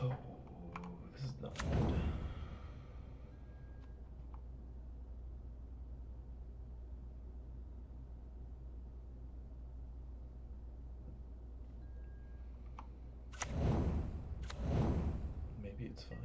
Oh, this is not good. Maybe it's fine.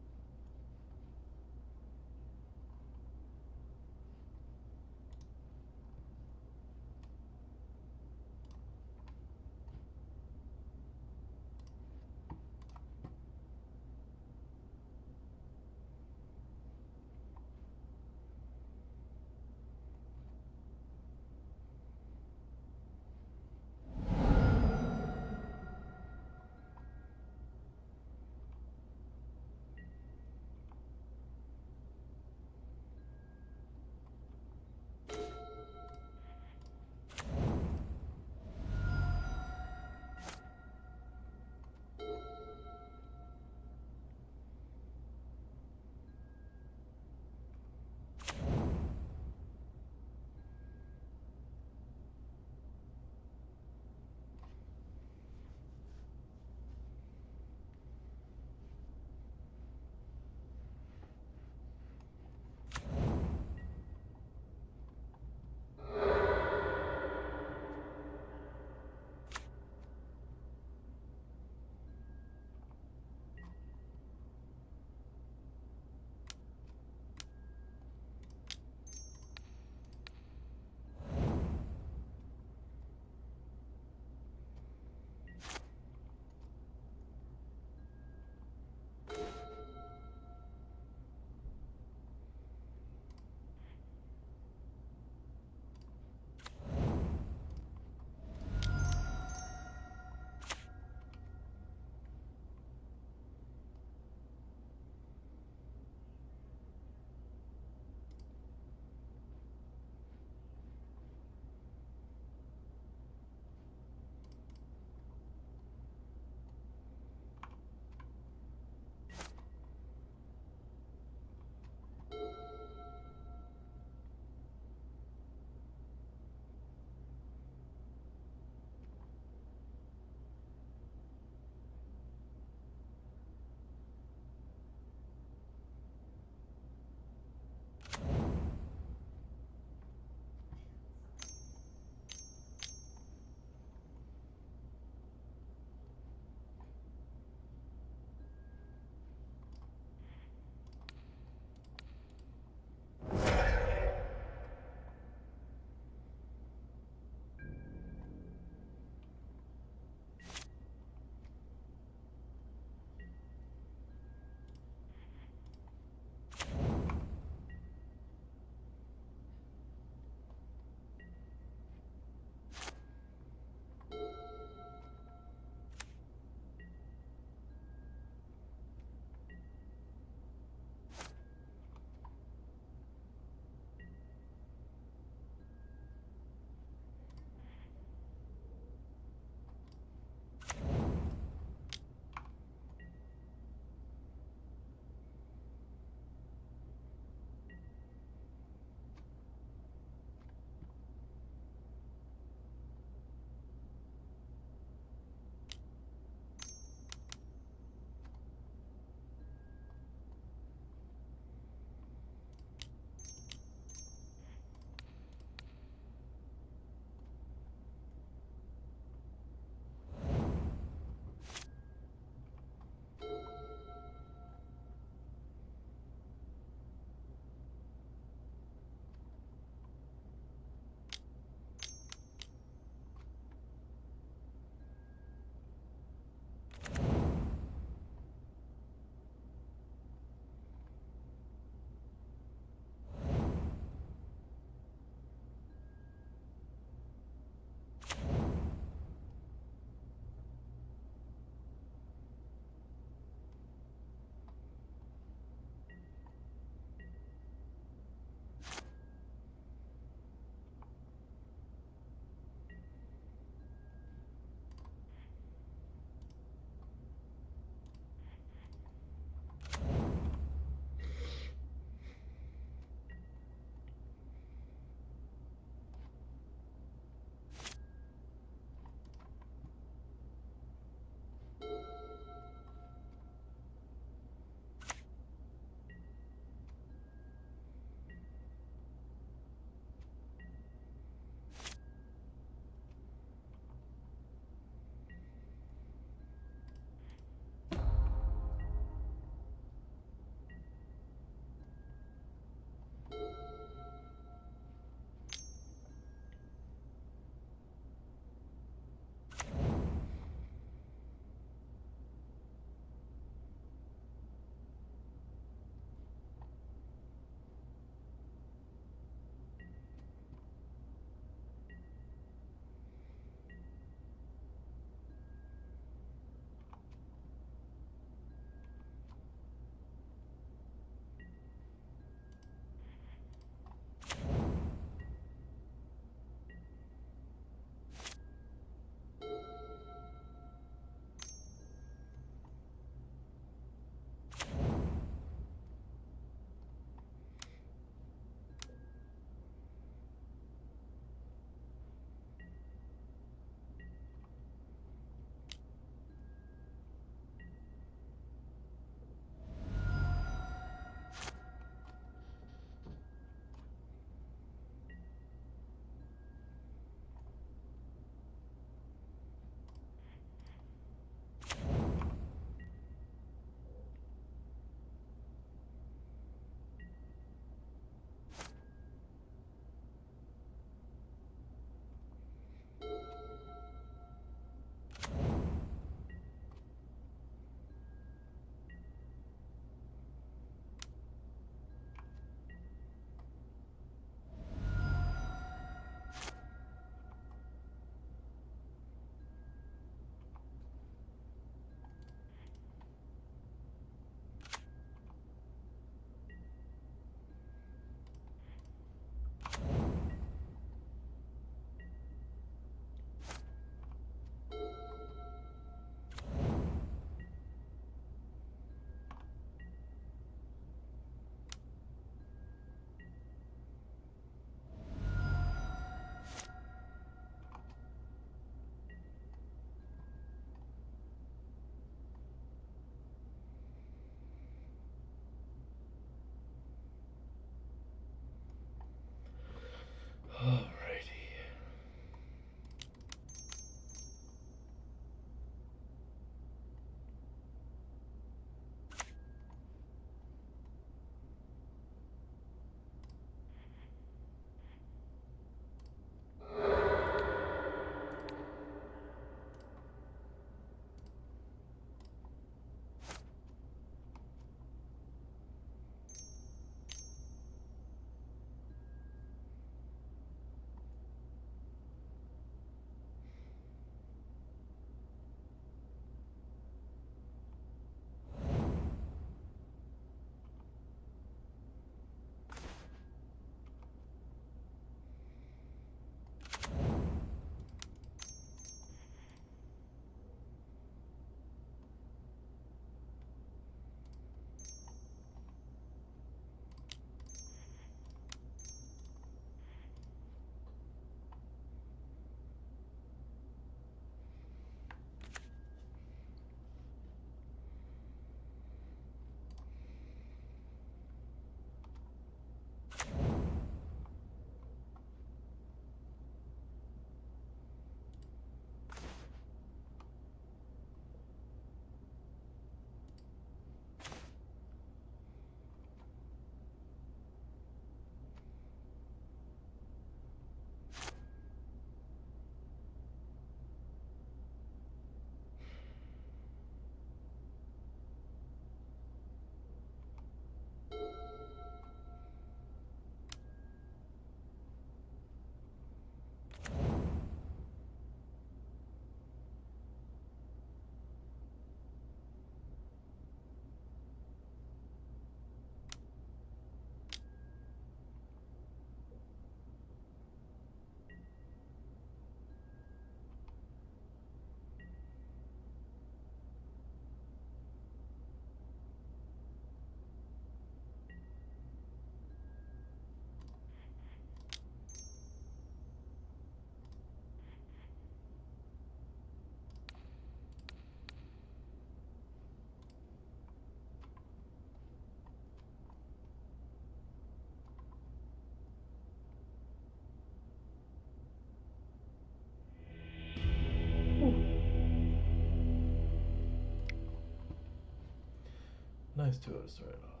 Nice 2 to start it off.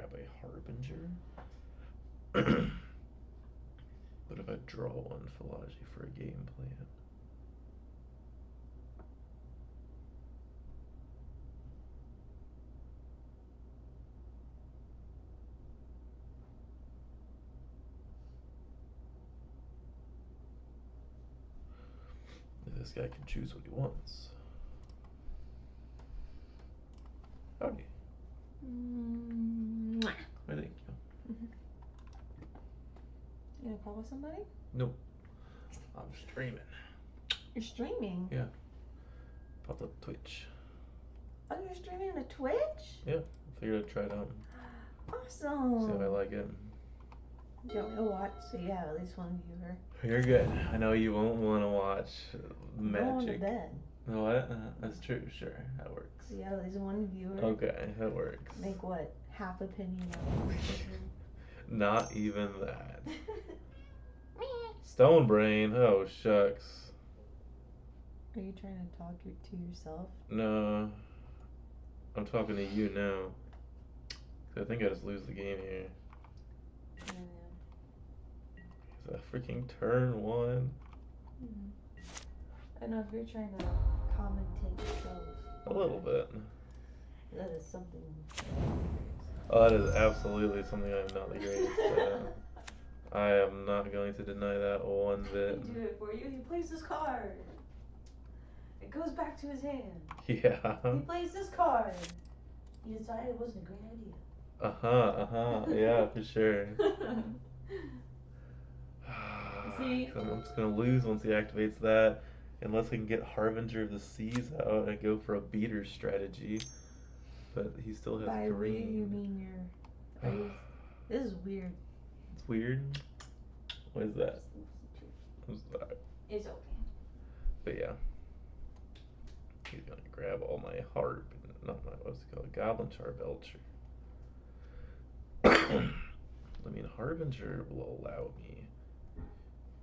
grab a Harbinger. But if I draw one Philology for a game plan. This guy can choose what he wants. Howdy. Mwah. I thank you. You gonna call with somebody? Nope. I'm streaming. You're streaming? Yeah. Popped up Twitch. Oh, you're streaming to Twitch? Yeah. I figured I'd try it out. Awesome. See if I like it. Do you want me to watch so you have at least one viewer? You're good. I know you won't want to watch I'm going to magic. bed. What? That's true. Sure, that works. So you have at least one viewer? Okay, that works. Make what? Half opinion on Not even that. Stone brain. Oh shucks. Are you trying to talk to yourself? No, I'm talking to you now. I think I just lose the game here. Is that freaking turn one? I know if you're trying to commentate yourself. A little bit. That is something. Oh, that is absolutely something I'm not the greatest at. I am not going to deny that one bit. He do it for you. He plays this card. It goes back to his hand. Yeah. He plays this card. He decided it wasn't a great idea. Yeah, for sure. See? I'm just gonna lose once he activates that, unless I can get Harbinger of the Seas out and go for a beater strategy. But he still has By green. we, you mean this is weird. It's weird. What is that? I'm sorry. It's okay. But yeah, he's gonna grab all my heart. Not my what's it called? Goblin Charbelcher. I mean, Harbinger will allow me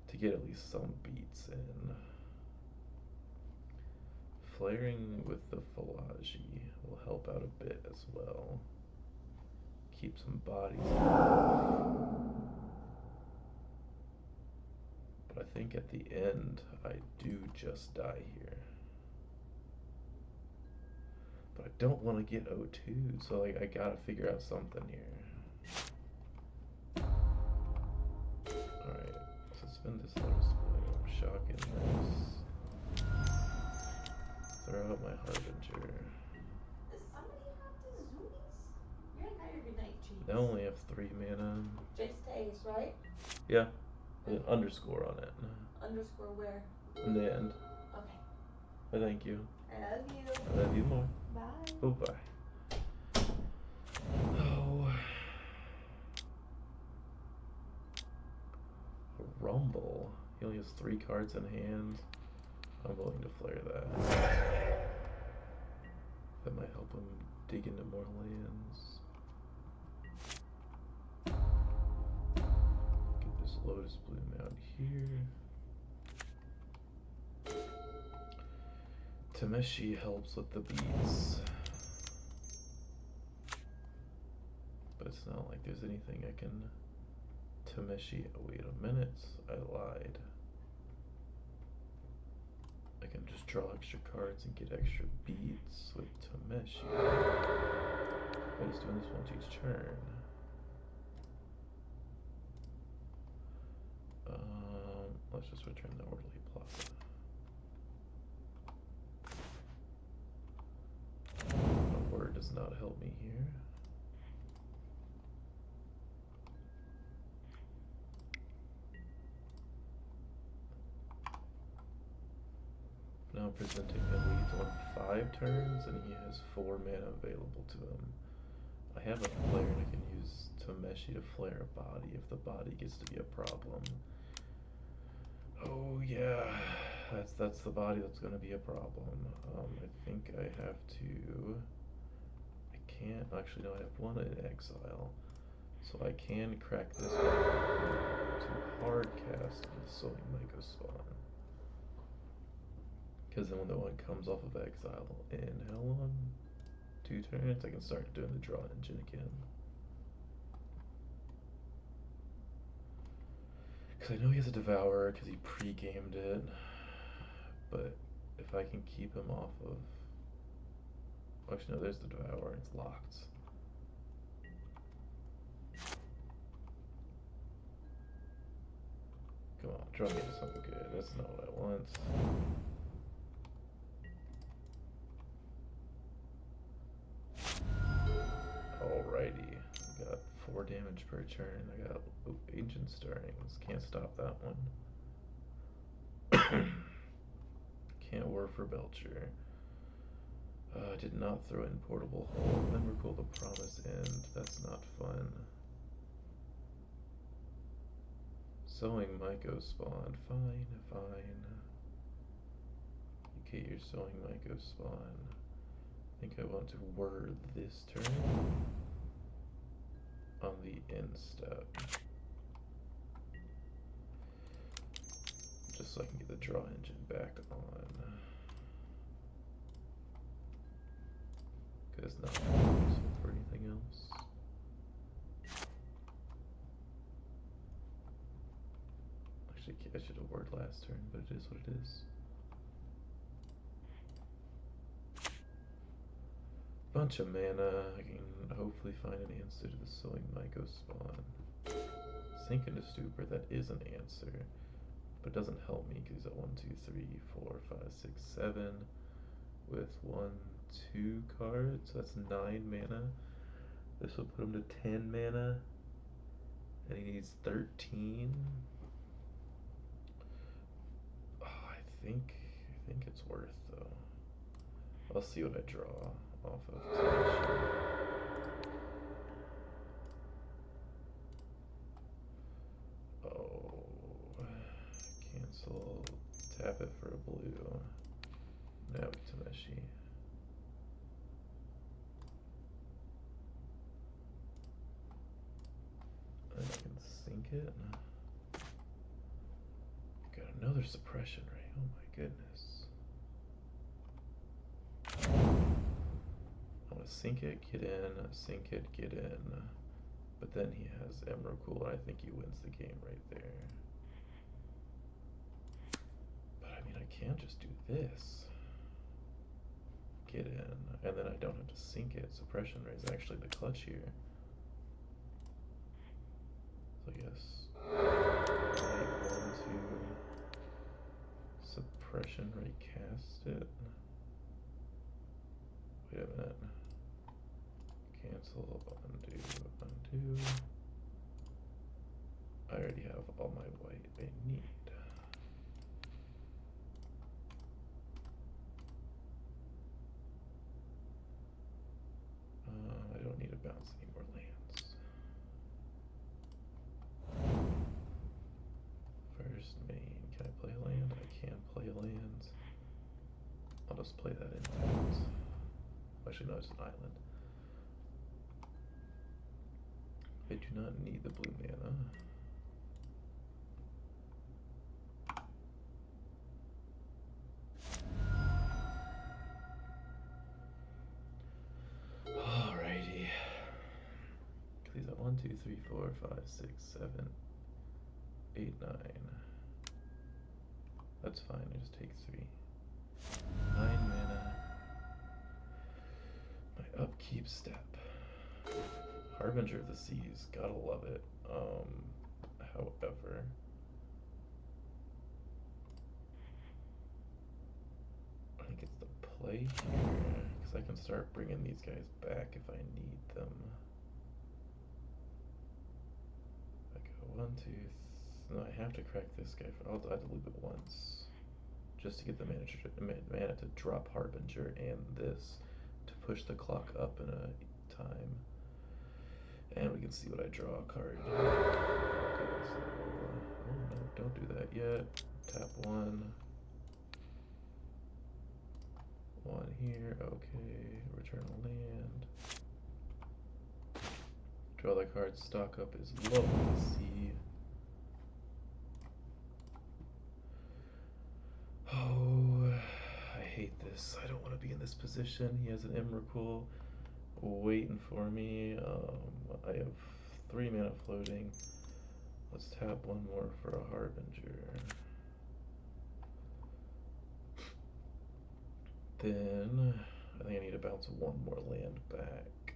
to get at least some beats in. Flaring with the Philology will help out a bit as well. Keep some bodies alive. But I think at the end, I do just die here. But I don't want to get O2, so like I gotta figure out something here. Alright, suspend this Lotus Bloom, shocking this. Throw out my Harbinger. Does somebody have the zoomies? You're not your good night, Chase. I only have 3 mana. Chase stays, right? Yeah, with an underscore on it. Underscore where? In the end. Okay. But thank you. I love you. I love you more. Bye. Oh, bye. Oh. Rumble. He only has 3 cards in hand. I'm willing to flare that. That might help him dig into more lands. Get this Lotus Bloom out here. Tameshi helps with the beats. But it's not like there's anything I can Tameshi. Oh, wait a minute. I lied. I can just draw extra cards and get extra beats with Tameshi. I'm just doing this once each turn. Let's just return the Orderly Plaza. A word does not help me here. Now presenting a lead on 5 turns, and he has 4 mana available to him. I have a flare, and I can use Tameshi to flare a body if the body gets to be a problem. Oh yeah, that's the body that's going to be a problem. I think I have to. I can't actually. No, I have 1 in exile, so I can crack this one to hard cast with Sowing Mega Spawn. Because then when the one comes off of exile in how long? 2 turns, I can start doing the draw engine again. Because I know he has a Devourer because he pre-gamed it. But if I can keep him off of... Actually, no, there's the Devourer. It's locked. Come on, draw me into something good. That's not what I want. Alrighty. Got 4 damage per turn. I got Ancient Stirrings. Can't stop that one. Can't war for Belcher. Did not throw in Portable Hole. Then we're called the Promise End. That's not fun. Sowing Myco spawn. Fine, fine. You get your Sowing Myco spawn. I think I want to word this turn on the end step. Just so I can get the draw engine back on. Because it's not useful for anything else. Actually, I should have word last turn, but it is what it is. Bunch of mana. I can hopefully find an answer to the Sowing Myco spawn. Sink into Stupor, that is an answer. But it doesn't help me because he's at 1, 2, 3, 4, 5, 6, 7 with 1, 2 cards. So that's 9 mana. This will put him to 10 mana. And he needs 13. Oh, I think it's worth though. I'll see what I draw off of. Oh, cancel. Tap it for a blue. Now Tameshi. And I can sink it. Got another suppression ray. Oh my goodness. I want to sink it, get in, sink it, get in. But then he has Emrakul, and I think he wins the game right there. But I mean, I can't just do this. Get in, and then I don't have to sink it. Suppression ray is actually the clutch here. So I guess I want to suppression ray cast it. Wait a minute. Cancel, undo, undo. I already have all my white I need. I don't need to bounce any more lands. First main, can I play a land? I can play a land. I'll just play that intact. Actually, no, it's an island. I do not need the blue mana. Alrighty. These are 1, 2, 3, 4, 5, 6, 7, 8, 9. That's fine, I just take 3. 9 mana. My upkeep step. Harbinger of the Seas, gotta love it. However, I think it's the play here, because I can start bringing these guys back if I need them. I go 1, 2, no, I have to crack this guy. I'll have to loop it once, just to get the mana to drop Harbinger and this to push the clock up in a time. And we can see what I draw a card. Okay, so oh no, don't do that yet. Tap 1. 1 here, okay. Return a land. Draw the card, stock up is low. Let's see. Oh, I hate this. I don't want to be in this position. He has an Emrakul waiting for me. I have 3 mana floating. Let's tap one more for a Harbinger. Then I think I need to bounce one more land back.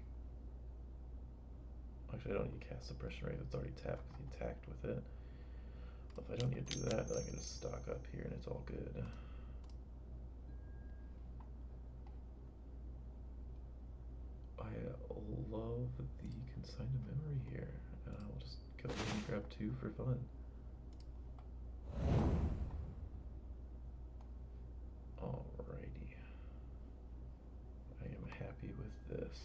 Actually, I don't need to cast Suppression Ray. It's already tapped because he attacked with it. But if I don't need to do that, then I can just stock up here and it's all good. I love the Consigned Memory here. I'll just go ahead and grab 2 for fun. Alrighty. I am happy with this.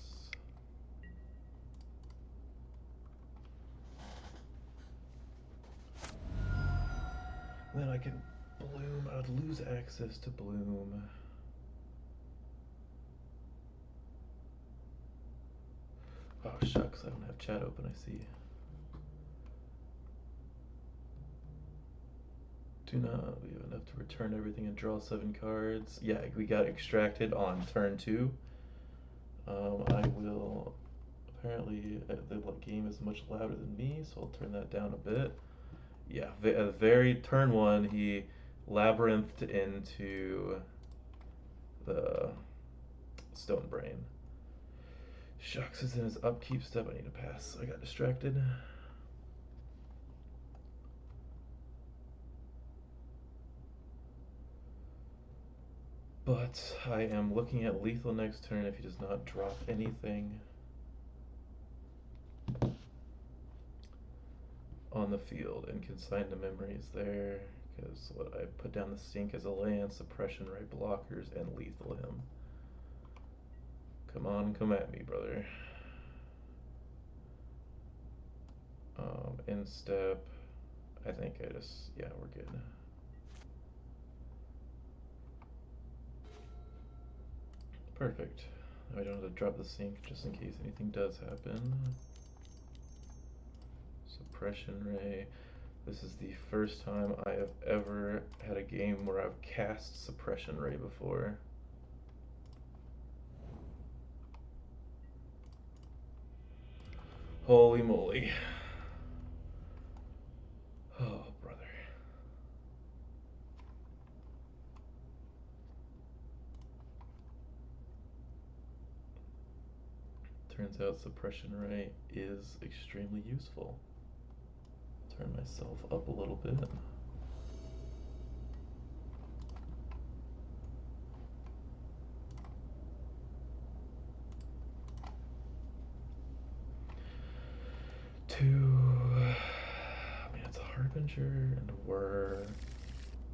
Then I can bloom. I'd lose access to bloom. Oh shucks, I don't have chat open, I see. Do not, we have enough to return everything and draw 7 cards. Yeah, we got extracted on turn 2. I will, apparently the game is much louder than me, so I'll turn that down a bit. Yeah, very, turn 1, he labyrinthed into the Stone Brain. Shucks is in his upkeep step, I need to pass, I got distracted. But I am looking at lethal next turn if he does not drop anything on the field, and Consign to Memory is there because what I put down the Sink as a land, Suppression Ray blockers, and lethal him. Come on, come at me, brother. End step. I think I just, yeah, we're good. Perfect. I don't have to drop the Sink just in case anything does happen. Suppression Ray. This is the first time I have ever had a game where I've cast Suppression Ray before. Holy moly. Oh, brother. Turns out Suppression Ray is extremely useful. Turn myself up a little bit. I mean, it's a Harbinger and a Whir,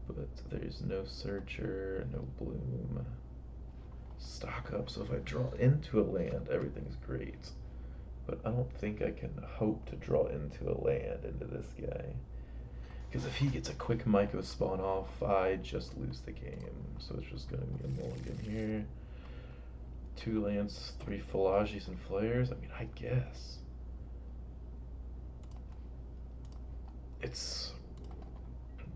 but there's no Searcher, no Bloom. Stock up, so if I draw into a land, everything's great. But I don't think I can hope to draw into a land into this guy. Because if he gets a quick Myco spawn off, I just lose the game. So it's just going to be a mulligan here. 2 lands, 3 Philagis and Flares. I mean, I guess. It's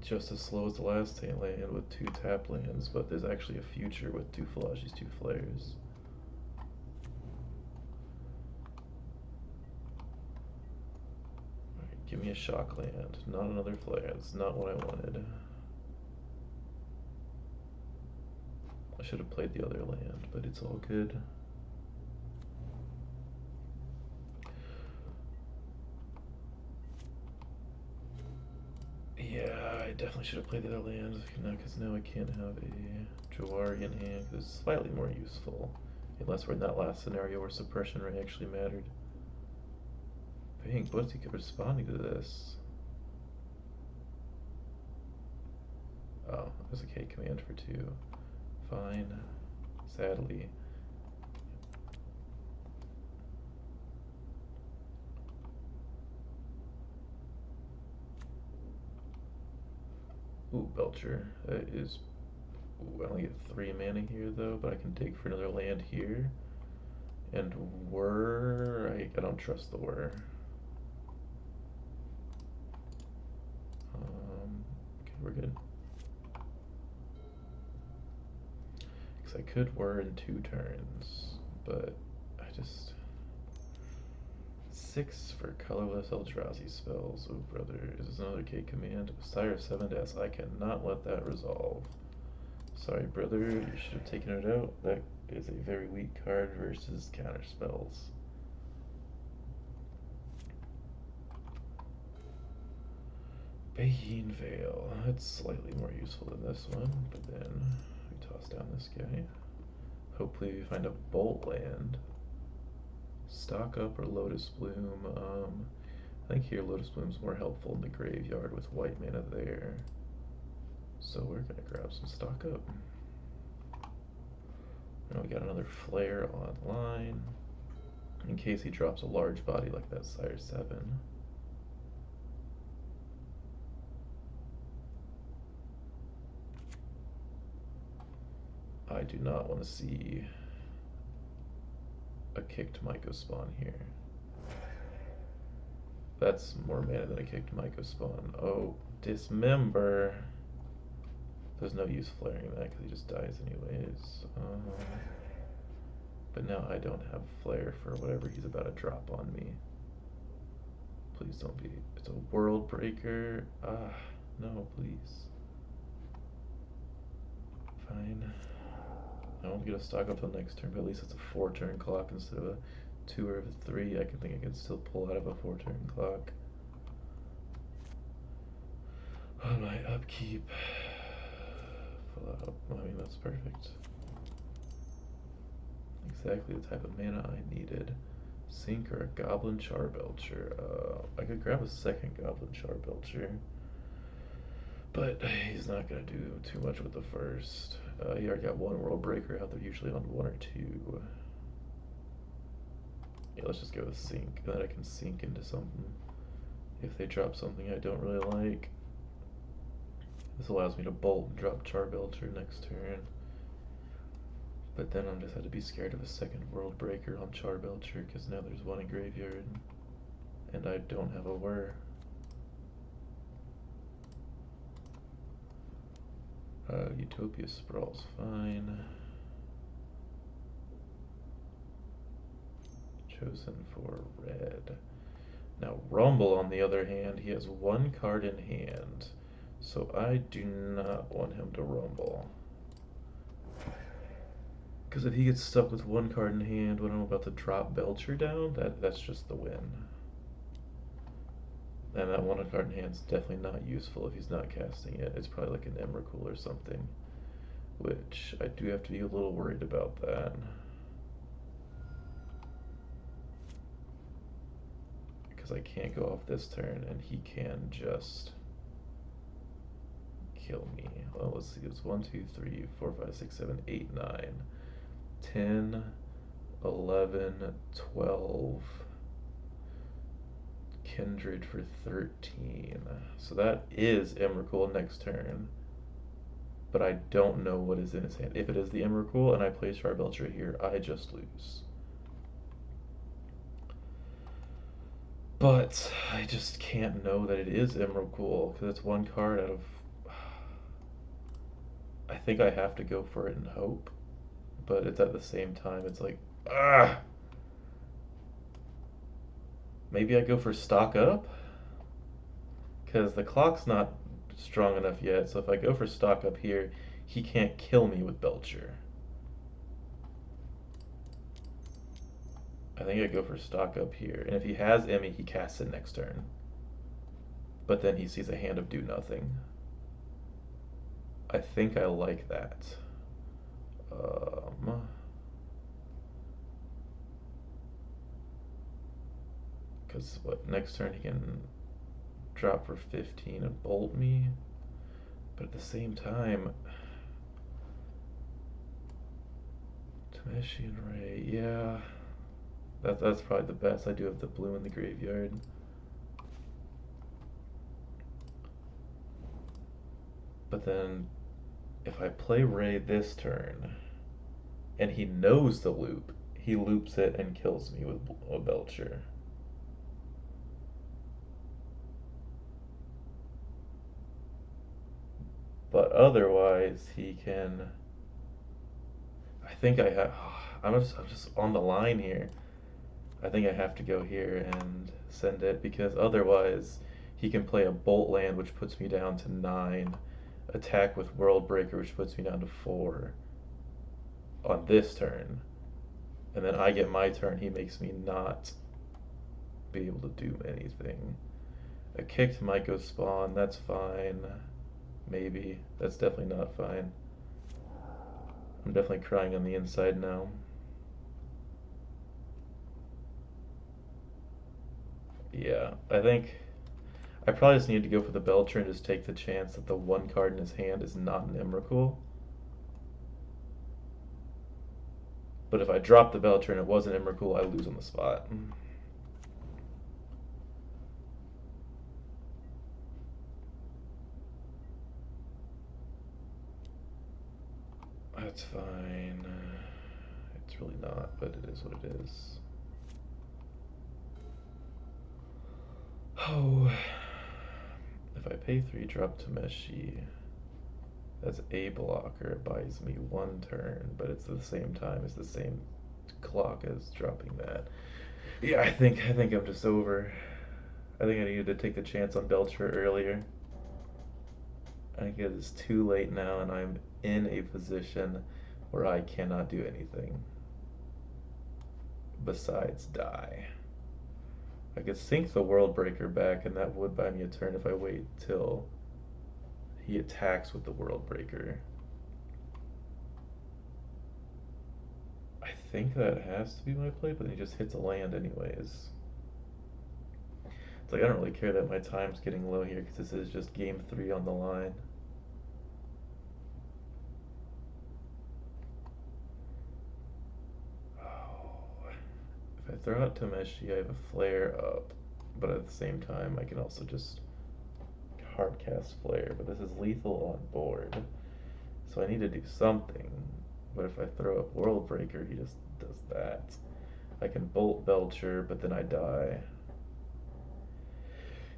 just as slow as the last land with 2 tap lands, but there's actually a future with 2 Philagis, 2 Flares. Alright, give me a shock land, not another flare. That's not what I wanted. I should have played the other land, but it's all good. Yeah, I definitely should have played the other land, because now I can't have a Jawari in hand, because it's slightly more useful. Unless we're in that last scenario where Suppression Ray actually mattered. Dang, Bootsy kept responding to this. Oh, there's a K command for 2. Fine. Sadly. Ooh, Belcher. That is... Ooh, I only get 3 mana here, though, but I can dig for another land here. And Whir... I don't trust the Whir. Okay, we're good. Because I could Whir in 2 turns, but I just... 6 for colorless Eldrazi spells. Oh, brother, is this another K command? Sire 7S. I cannot let that resolve. Sorry, brother, you should have taken it out. That is a very weak card versus counter spells. Baheen Veil. It's slightly more useful than this one, but then we toss down this guy. Hopefully we find a Bolt land. Stock Up or Lotus Bloom. I think here Lotus Bloom's more helpful in the graveyard with white mana there. So we're gonna grab some Stock Up. Now we got another Flare online, in case he drops a large body like that Sire 7. I do not want to see a kicked Myco spawn here. That's more mana than a kicked Myco spawn. Oh, Dismember. There's no use flaring that because he just dies anyways. But now I don't have flare for whatever he's about to drop on me. Please don't be. It's a World Breaker. Ah, no, please. Fine. I won't get a stock up till next turn, but at least it's a 4-turn clock instead of a 2 or a 3. I can still pull out of a 4-turn clock. On my upkeep. Full out. I mean, that's perfect. Exactly the type of mana I needed. Sink or a Goblin Charbelcher. I could grab a second Goblin Charbelcher, but he's not going to do too much with the first. He already got one World Breaker out. They're usually on 1 or 2. Yeah, let's just go with Sink, and then I can sink into something if they drop something I don't really like. This allows me to bolt and drop Charbelcher next turn. But then I'm just had to be scared of a second World Breaker on Charbelcher because now there's one in graveyard, and I don't have a whir. Utopia Sprawl's fine. Chosen for red. Now Rumble, on the other hand, he has 1 card in hand, so I do not want him to Rumble. Because if he gets stuck with 1 card in hand when I'm about to drop Belcher down, that's just the win. And that 1 card in hand is definitely not useful if he's not casting it. It's probably like an Emrakul or something, which I do have to be a little worried about that. Because I can't go off this turn and he can just kill me. Well, let's see, it's 1, 2, 3, 4, 5, 6, 7, 8, 9, 10, 11, 12, Kindred for 13. So that is Emrakul next turn, but I don't know what is in his hand. If it is the Emrakul and I play Charbelcher here, I just lose. But I just can't know that it is Emrakul because it's 1 card out of. I think I have to go for it and hope, but it's at the same time, it's like, ah! Maybe I go for Stock Up? Because the clock's not strong enough yet, so if I go for Stock Up here, he can't kill me with Belcher. I think I go for Stock Up here, and if he has Emmy, he casts it next turn. But then he sees a hand of do nothing. I think I like that. Because what, next turn he can drop for 15 and bolt me, but at the same time, Tameshian Ray, yeah, that's probably the best. I do have the blue in the graveyard. But then, if I play Ray this turn, and he knows the loop, he loops it and kills me with a Belcher. But otherwise, he can. I think I have. I'm just on the line here. I think I have to go here and send it because otherwise he can play a Bolt Land, which puts me down to 9, attack with World Breaker, which puts me down to 4 on this turn, and then I get my turn. He makes me not be able to do anything. A kicked Myco spawn, that's fine. Maybe. That's definitely not fine. I'm definitely crying on the inside now. Yeah, I think I probably just need to go for the Belcher and just take the chance that the one card in his hand is not an Emrakul. But if I drop the Belcher and it was an Emrakul, I lose on the spot. That's fine. It's really not, but it is what it is. Oh, if I pay 3, drop to Meshi, that's a blocker. It buys me 1 turn, but it's at the same time, it's the same clock as dropping that. Yeah, I think I'm just over. I think I needed to take the chance on Belcher earlier. I think it is too late now, and I'm in a position where I cannot do anything besides die. I could sink the World Breaker back, and that would buy me a turn if I wait till he attacks with the World Breaker. I think that has to be my play, but then he just hits a land anyways. It's like I don't really care that my time's getting low here because this is just game 3 on the line. Oh, if I throw out Tameshi, I have a flare up, but at the same time, I can also just hardcast flare. But this is lethal on board, so I need to do something. But if I throw up World Breaker, he just does that. I can Bolt Belcher, but then I die.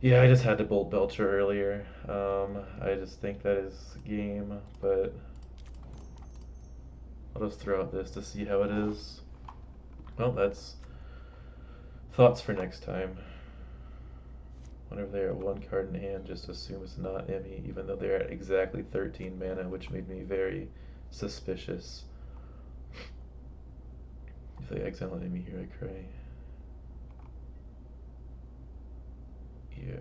Yeah, I just had to Bolt Belcher earlier. I just think that is game, but I'll just throw out this to see how it is. Well, that's thoughts for next time. Whenever they're at 1 card in hand, just assume it's not Emmy, even though they're at exactly 13 mana, which made me very suspicious. If they exile an Emmy here, I cry. Yeah.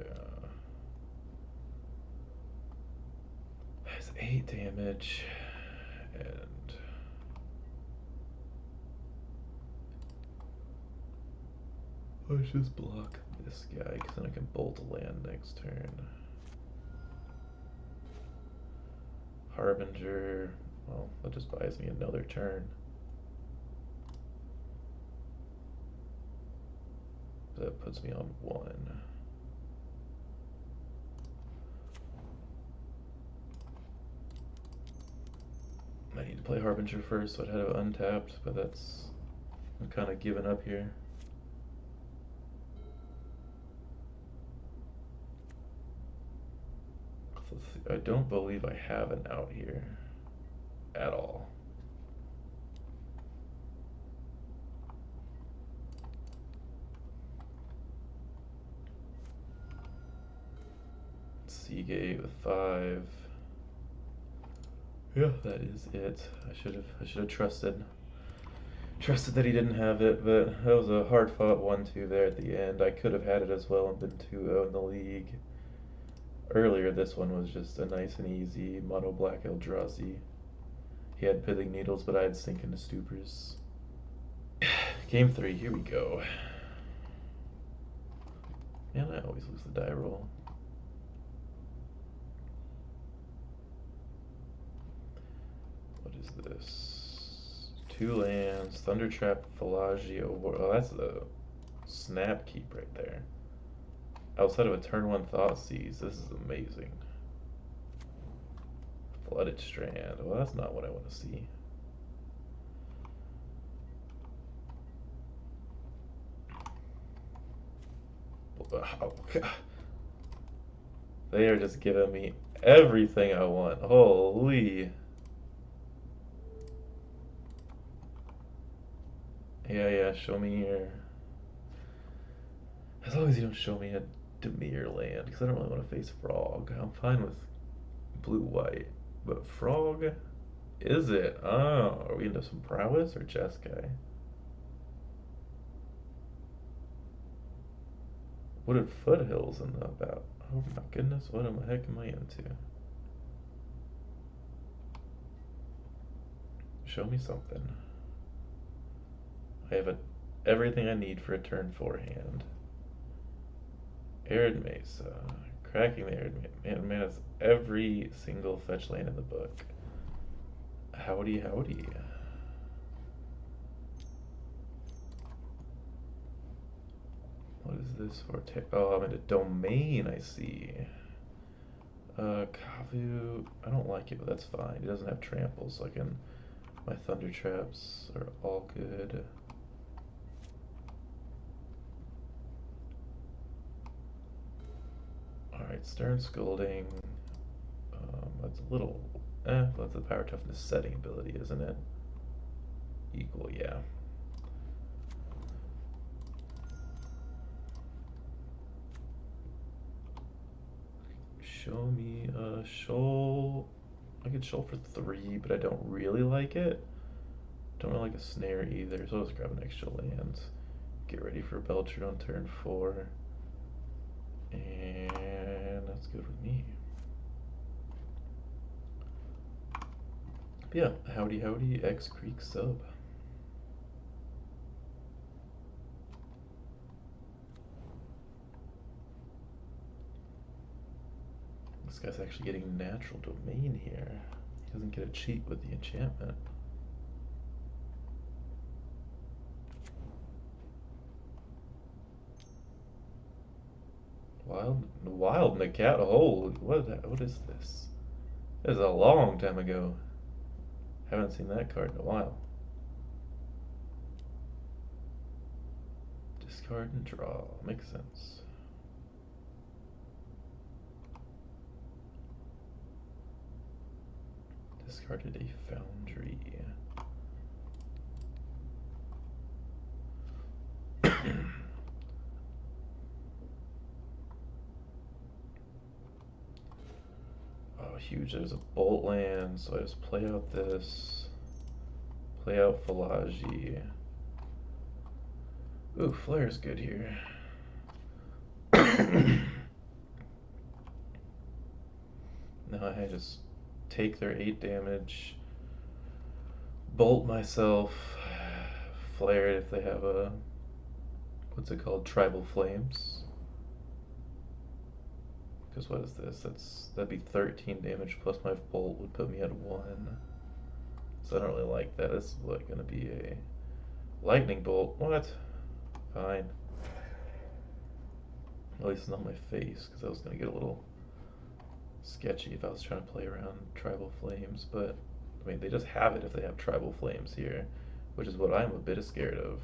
That's 8 damage, and let's just block this guy, because then I can bolt a land next turn. Harbinger, well, that just buys me another turn. That puts me on 1. I need to play Harbinger first, so I'd have untapped, but that's, I'm kind of giving up here. So I don't believe I have an out here at all. Seagate with 5. Yeah, that is it. I should have trusted that he didn't have it, but that was a hard fought 1-2 there at the end. I could have had it as well and been 2-0 in the league. Earlier, this one was just a nice and easy mono black Eldrazi. He had Pithing Needles, but I had Sink into Stupors. Game 3, here we go. Man, I always lose the die roll. What is this? 2 lands, Thundertrap, Felagio. Oh, that's a snap keep right there. Outside of a turn 1 Thoughtseize, this is amazing. Flooded Strand. Well, that's not what I want to see. Oh, God. They are just giving me everything I want. Holy. Yeah, show me here. As long as you don't show me a Demir land, because I don't really want to face Frog. I'm fine with blue-white, but Frog, is it? Oh, are we into some prowess or chess guy? Wooded foothills in the about. Oh my goodness, what the heck am I into? Show me something. I have everything I need for a turn 4 hand. Arid Mesa. Cracking the Arid Mesa. Man has every single fetch land in the book. Howdy, howdy. What is this for? Oh, I'm in a domain, I see. Kavu. I don't like it, but that's fine. It doesn't have trample, so I can. My thunder traps are all good. Alright, Stern Scolding. That's a little. That's a power toughness setting ability, isn't it? Equal, yeah. Show me a shoal. I could shoal for 3, but I don't really like it. Don't really like a snare either, so let's grab an extra land. Get ready for Belcher on turn 4. And that's good with me. But yeah, howdy howdy, X Creek sub. This guy's actually getting natural domain here. He doesn't get a cheat with the enchantment. Wild Nacat. Holy, what is this? This is a long time ago. Haven't seen that card in a while. Discard and draw. Makes sense. Discarded a Foundry. Oh, huge. There's a Bolt land, so I just play out this. Play out Falaji. Ooh, Flare's good here. Now I just take their 8 damage, bolt myself, flare it if they have a, what's it called, Tribal Flames. Because what is this? That'd be 13 damage plus my bolt would put me at 1. So I don't really like that. This is what gonna be a lightning bolt. What? Fine. At least it's not my face, because I was gonna get a little sketchy if I was trying to play around Tribal Flames, but I mean, they just have it if they have Tribal Flames here, which is what I'm a bit scared of.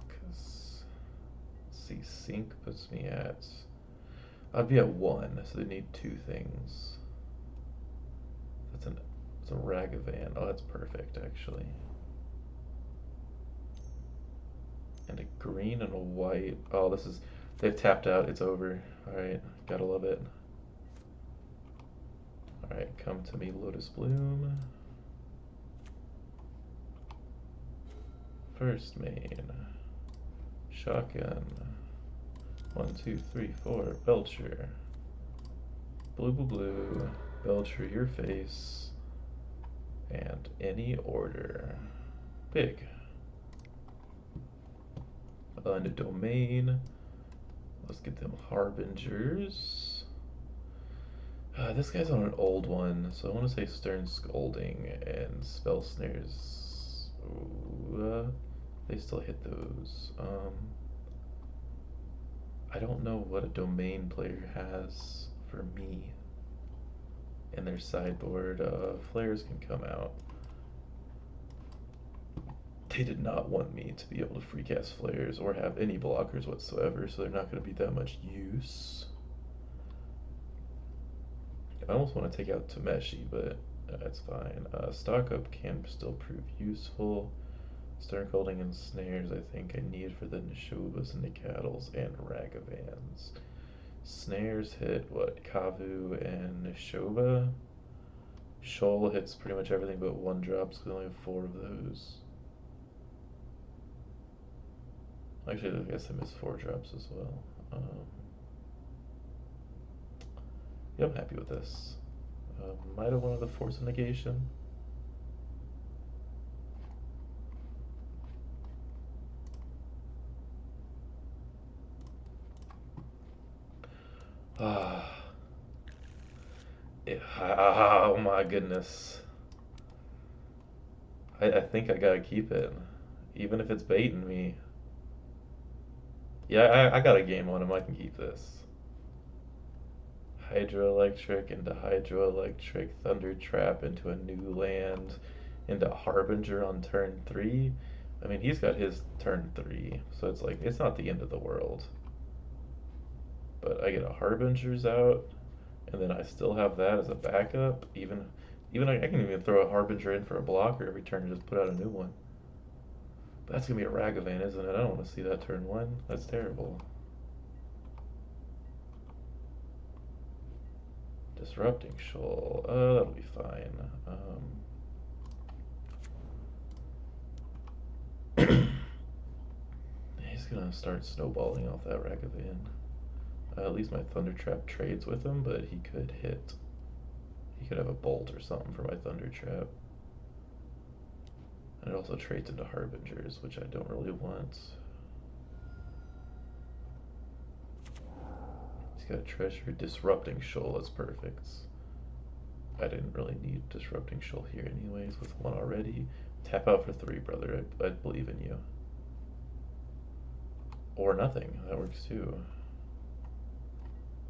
Because, see, Sync puts me at, I'd be at 1, so they need 2 things. It's a Ragavan. Oh, that's perfect, actually. And a green and a white. Oh, they've tapped out. It's over. Alright, gotta love it. Alright, come to me, Lotus Bloom. First main. Shotgun. 1, 2, 3, 4. Belcher. Blue, blue, blue. Belcher, your face. And any order. Big. And a domain. Let's get them Harbingers. This guy's on an old one, so I want to say Stern Scolding and Spell Snares. Ooh, they still hit those. I don't know what a domain player has for me. In their sideboard, flares can come out. They did not want me to be able to free cast flares or have any blockers whatsoever, so they're not going to be that much use. I almost want to take out Tameshi, but that's fine. Stock up can still prove useful. Stern Colding and Snares I think I need for the Nishobas and the Cattles and Ragavans. Snares hit what? Kavu and Nishoba? Shoal hits pretty much everything but one drops because I only have four of those. Actually, I guess I missed four drops as well. Yeah, I'm happy with this. Might have wanted to force a negation. Ah, oh my goodness. I think I gotta keep it. Even if it's baiting me. Yeah, I got a game on him. I can keep this. Hydroelectric into Hydroelectric, Thunder Trap into a new land, into Harbinger on turn 3. I mean, he's got his turn 3, so it's like, it's not the end of the world. But I get a Harbinger's out, and then I still have that as a backup. Even I can even throw a Harbinger in for a blocker every turn and just put out a new one. But that's gonna be a Ragavan, isn't it? I don't want to see that turn 1. That's terrible. Disrupting Shoal. That'll be fine. He's gonna start snowballing off that Ragavan. At least my Thunder Trap trades with him, but he could hit. He could have a bolt or something for my Thunder Trap. And it also trades into Harbingers, which I don't really want. He's got a treasure. Disrupting Shoal, that's perfect. I didn't really need Disrupting Shoal here anyways with one already. Tap out for 3, brother. I believe in you. Or nothing. That works too.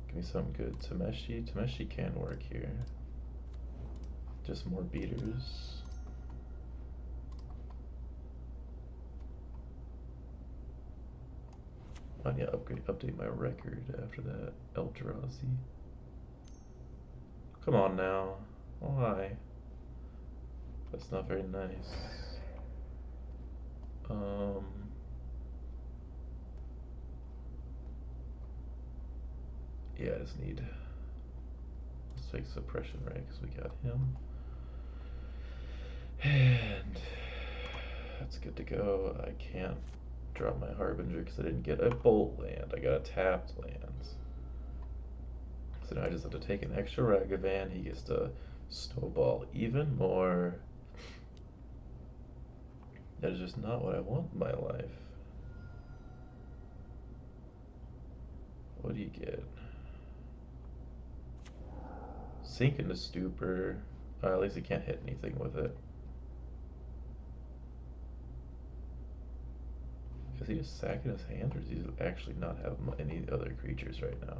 Give me something good. Tameshi. Tameshi can work here. Just more beaters. Oh yeah, update my record after that. Eldrazi. Come on now. Why? That's not very nice. Yeah, I just need. Let's take suppression, right? Because we got him. And that's good to go. I can't drop my Harbinger because I didn't get a bolt land. I got a tapped land. So now I just have to take an extra Ragavan. He gets to snowball even more. That is just not what I want in my life. What do you get? Sink into Stupor. At least he can't hit anything with it. Is he just sacking his hand, or does he actually not have any other creatures right now?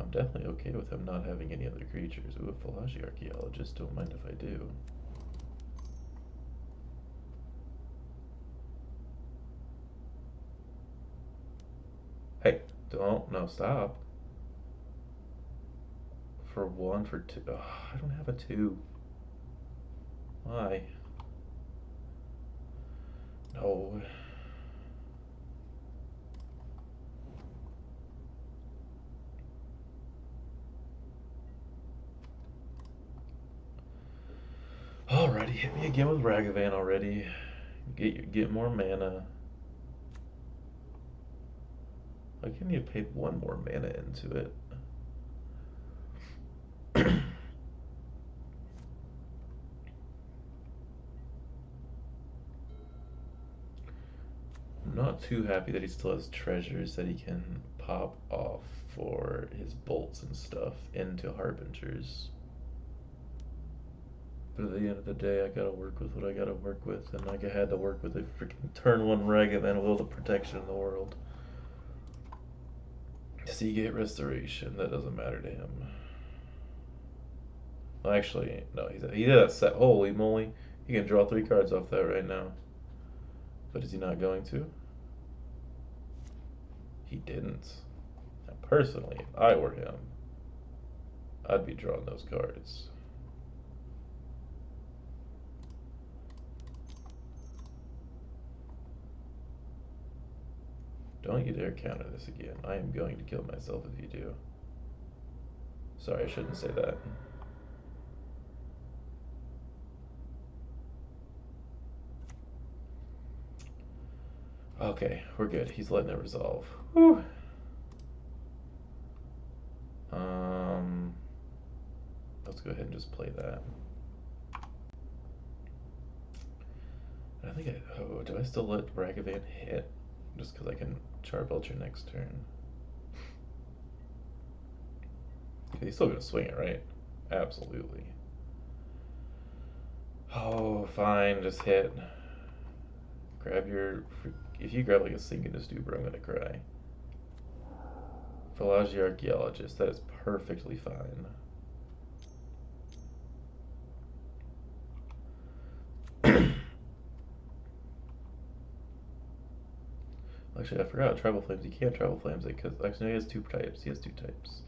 I'm definitely okay with him not having any other creatures. Ooh, a Phalange Archaeologist, don't mind if I do. Hey, don't, no, stop. For 1, for 2. Oh, I don't have a 2. Why? No. Alrighty, hit me again with Ragavan already. Get more mana. Why couldn't you have paid 1 more mana into it? I'm not too happy that he still has treasures that he can pop off for his bolts and stuff into Harbingers. But at the end of the day, I gotta work with what I gotta work with, and like I had to work with a freaking turn 1 Ragavan with all the protection in the world. Seagate Restoration, that doesn't matter to him. Well, actually, no, he did that set. Holy moly, he can draw 3 cards off that right now. But is he not going to? He didn't. personally, if I were him, I'd be drawing those cards. Don't you dare counter this again. I am going to kill myself if you do. Sorry, I shouldn't say that. Okay, we're good. He's letting it resolve. Whew. Um, let's go ahead and just play that. I think oh, do I still let Ragavan hit? Just because I can Charbelcher next turn. He's still gonna swing it, right? Absolutely. Oh, fine, just hit. Grab your. If you grab like a Synchronous Duper, I'm gonna cry. Philology Archaeologist, that is perfectly fine. Actually, I forgot Tribal Flames. He can't Tribal Flames it because actually no, he has two types. He has two types,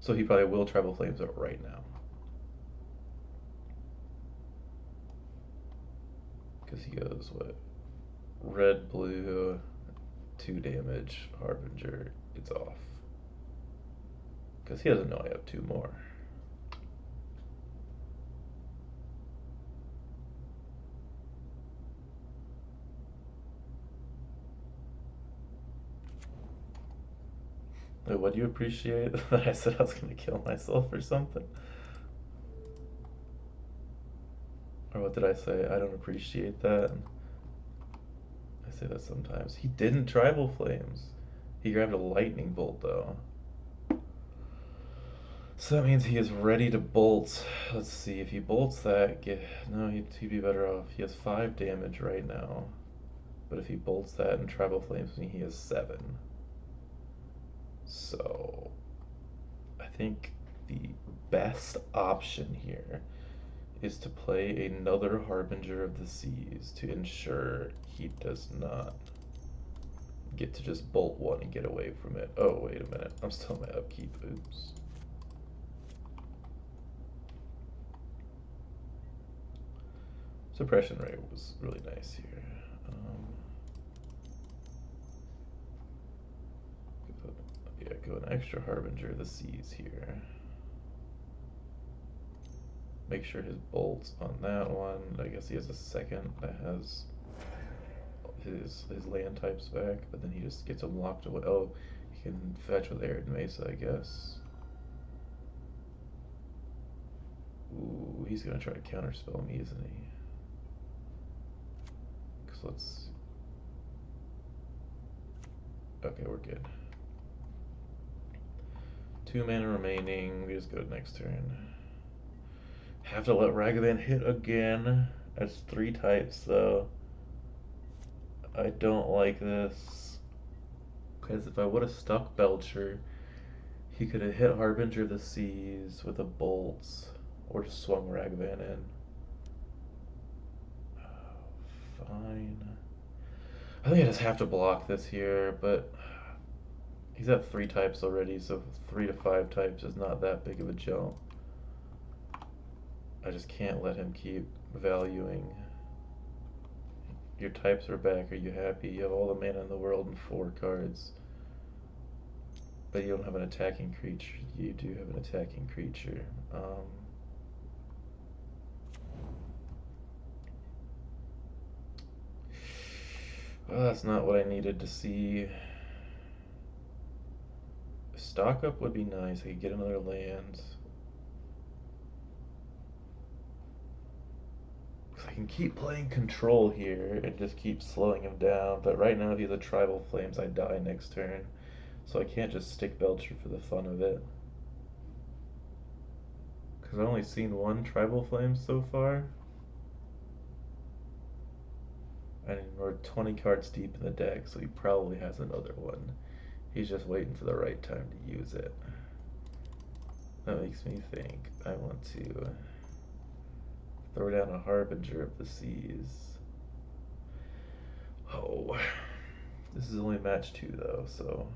so he probably will Tribal Flames it right now. Because he goes what? Red, blue, 2 damage, Harbinger. It's off. Because he doesn't know I have 2 more. Wait, what do you appreciate? That I said I was gonna kill myself or something? Or what did I say? I don't appreciate that. I say that sometimes. He didn't Tribal Flames. He grabbed a Lightning Bolt though. So that means he is ready to bolt. Let's see, if he bolts that, no, he'd be better off. He has 5 damage right now. But if he bolts that and Tribal Flames me, he has 7. So I think the best option here is to play another Harbinger of the Seas to ensure he does not get to just bolt one and get away from it. Oh, wait a minute. I'm still in my upkeep. Oops. Suppression rate was really nice here. Yeah, go an extra Harbinger of the Seas here. Make sure his bolt's on that one. I guess he has a second that has his land types back, but then he just gets them locked away. Oh, he can fetch with Arid Mesa, I guess. Ooh, he's gonna try to counterspell me, isn't he? Cause let's. Okay, we're good. 2 mana remaining. We just go to next turn. Have to let Ragavan hit again. That's 3 types though. I don't like this. Because if I would have stuck Belcher, he could have hit Harbinger of the Seas with a bolt, or just swung Ragavan in. Fine. I think I just have to block this here, but he's at 3 types already, so 3 to 5 types is not that big of a jump. I just can't let him keep valuing. Your types are back. Are you happy? You have all the mana in the world and 4 cards. But you don't have an attacking creature. You do have an attacking creature. Well, that's not what I needed to see. Stock up would be nice. I could get another land. I can keep playing control here and just keep slowing him down. But right now, if he has a Tribal Flames, I die next turn. So I can't just stick Belcher for the fun of it. Because I've only seen 1 Tribal Flame so far. And we're 20 cards deep in the deck, so he probably has another one. He's just waiting for the right time to use it. That makes me think I want to throw down a Harbinger of the Seas. Oh, this is only match 2 though, so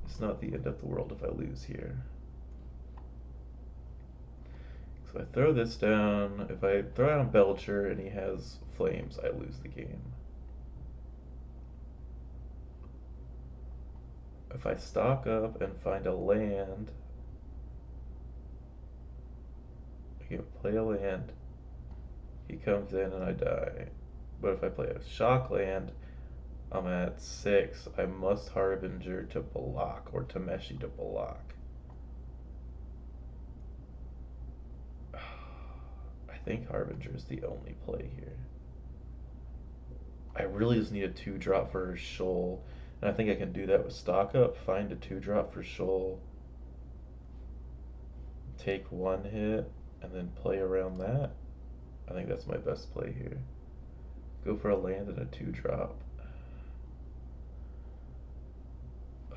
It's not the end of the world if I lose here. So I throw this down. If I throw down Belcher and he has flames, I lose the game. If I stock up and find a land, I can play a land. He comes in and I die. But if I play a shock land, I'm at 6. I must Harbinger to block, or Tameshi to block. I think Harbinger is the only play here. I really just need a 2-drop for Shoal, and I think I can do that with stock up. Find a 2-drop for Shoal, take 1 hit, and then play around that. I think that's my best play here. Go for a land and a 2-drop.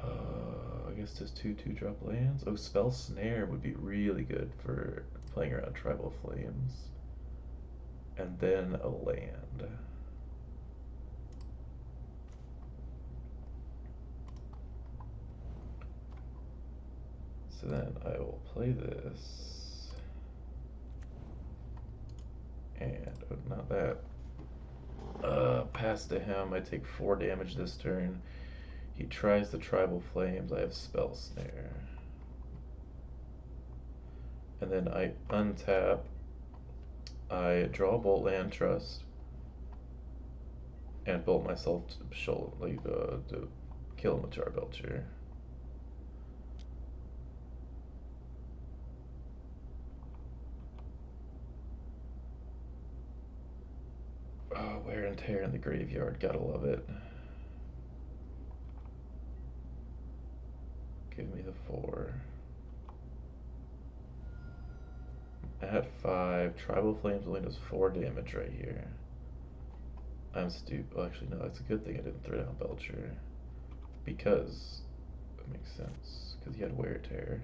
I guess just 2 2-drop lands. Oh, Spell Snare would be really good for playing around Tribal Flames. And then a land. So then I will play this. And, oh, not that. Pass to him. I take 4 damage this turn. He tries the Tribal Flames. I have Spell Snare. And then I untap. I draw Bolt Land Trust. And bolt myself to kill him with Charbelcher. Oh, wear and tear in the graveyard. Gotta love it. Give me the 4. At 5, Tribal Flames only does 4 damage right here. I'm stupid. Well, actually, no, that's a good thing I didn't throw down Belcher. Because, that makes sense. Because he had Wear Tear.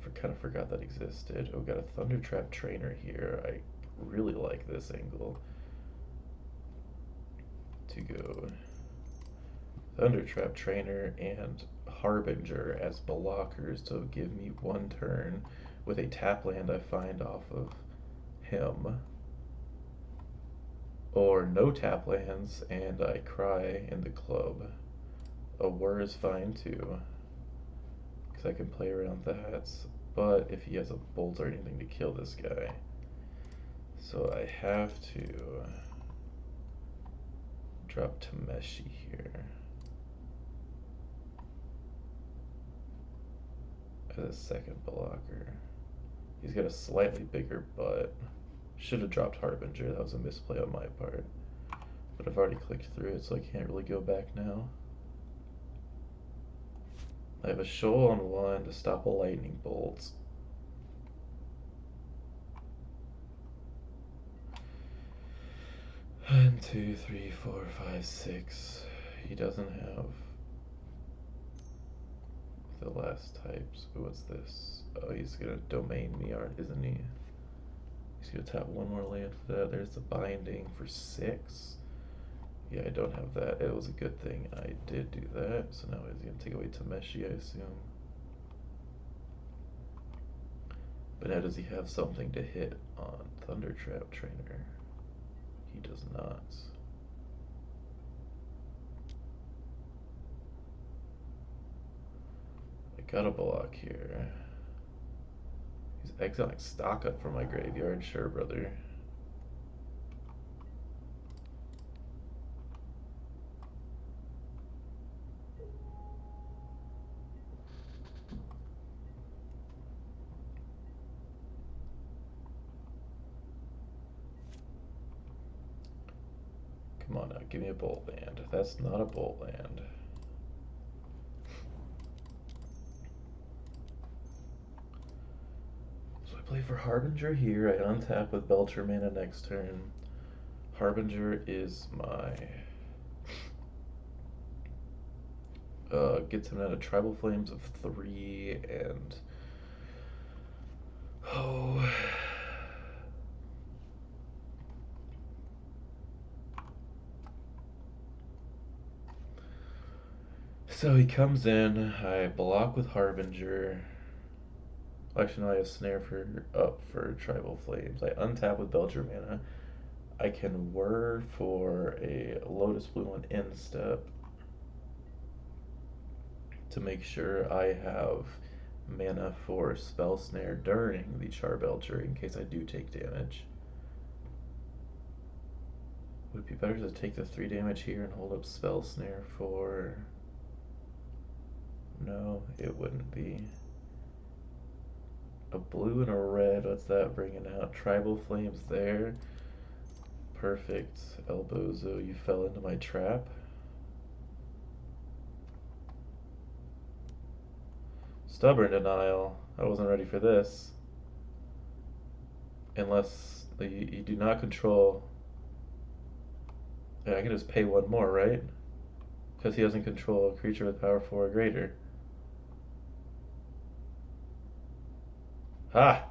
I kind of forgot that existed. Oh, we got a Thunder Trap Trainer here. I really like this angle. To go Thunder Trap Trainer and Harbinger as blockers to give me 1 turn with a tap land I find off of him. Or no tap lands and I cry in the club. A whir is fine too, because I can play around that. But if he has a bolt or anything to kill this guy, so I have to drop Tameshi here as a second blocker. He's got a slightly bigger butt. Should have dropped Harbinger. That was a misplay on my part. But I've already clicked through it, so I can't really go back now. I have a Shoal on 1 to stop a lightning bolt. One, 2, 3, 4, 5, 6. He doesn't have the last types. What's this? Oh, he's gonna domain me, isn't he? He's gonna tap 1 more land for that. There's the binding for 6. Yeah, I don't have that. It was a good thing I did do that. So now he's gonna take away Tameshi, I assume. But now does he have something to hit on Thunder Trap Trainer? He does not. I got a block here. He's exiling stock up from my graveyard, sure, brother. Come on now, give me a bolt land. That's not a bolt land. So I play for Harbinger here. I untap with Belcher mana next turn. Harbinger is my gets him out of Tribal Flames of 3 and oh, So he comes in, I block with Harbinger. Actually, no, I have Snare for up for Tribal Flames. I untap with Belcher Mana. I can whir for a Lotus Blue on end step to make sure I have mana for Spell Snare during the Charbelcher in case I do take damage. Would it be better to take the 3 damage here and hold up Spell Snare for... No, it wouldn't be. A blue and a red, what's that bringing out? Tribal Flames there. Perfect. Elbozo, you fell into my trap. Stubborn Denial. I wasn't ready for this. Unless you do not control... Yeah, I can just pay one more, right? Because he doesn't control a creature with power 4 or greater. Ha!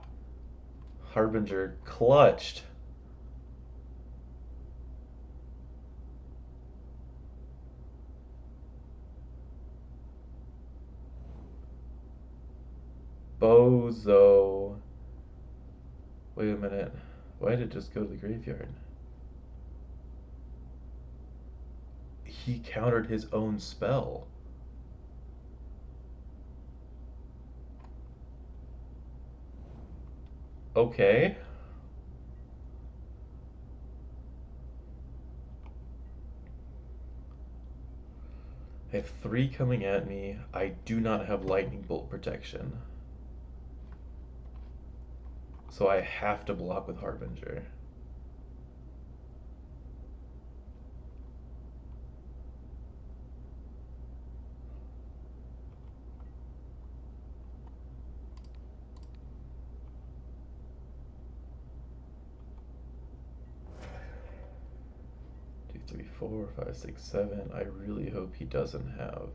Harbinger clutched. Bozo. Wait a minute. Why did it just go to the graveyard? He countered his own spell. Okay. I have 3 coming at me. I do not have lightning bolt protection. So I have to block with Harbinger. Two, three, 4, 5, 6, 7. I really hope he doesn't have...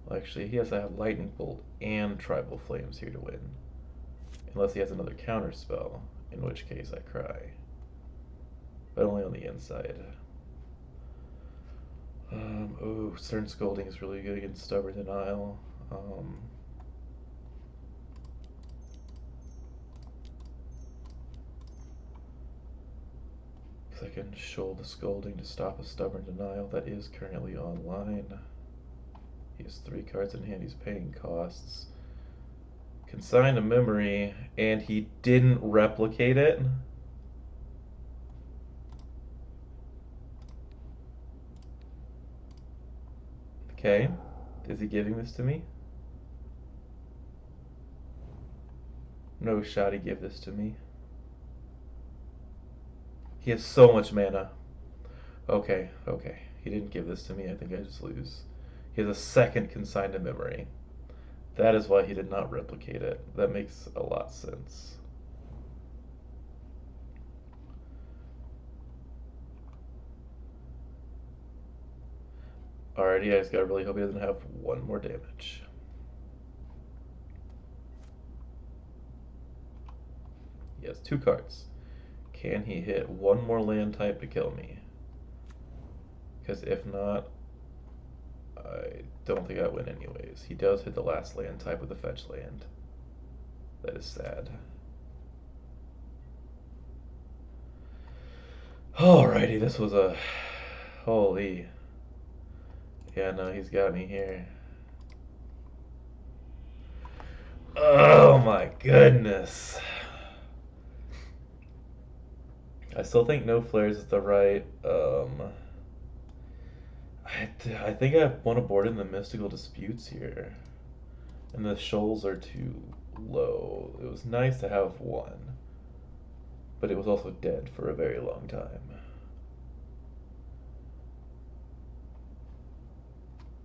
Well, actually, he has to have lightning bolt and tribal flames here to win. Unless he has another counter spell, in which case I cry. But only on the inside. Oh, Stern Scolding is really good against Stubborn Denial. Because I can shoal the Scolding to stop a Stubborn Denial that is currently online. He has 3 cards in hand, he's paying costs. Consign a memory, and he didn't replicate it? Okay. Is he giving this to me? No shot he give this to me. He has so much mana. Okay, okay. He didn't give this to me. I think I just lose. He has a second consigned to memory. That is why he did not replicate it. That makes a lot of sense. Alrighty, I just gotta really hope he doesn't have 1 more damage. He has 2 cards. Can he hit 1 more land type to kill me? Because if not, I don't think I win anyways. He does hit the last land type with a fetch land. That is sad. Alrighty, this was a... Holy... Yeah, no, he's got me here. Oh my goodness. I still think no flares is the right... I think I want to board in the Mystical Disputes here. And the shoals are too low. It was nice to have 1. But it was also dead for a very long time.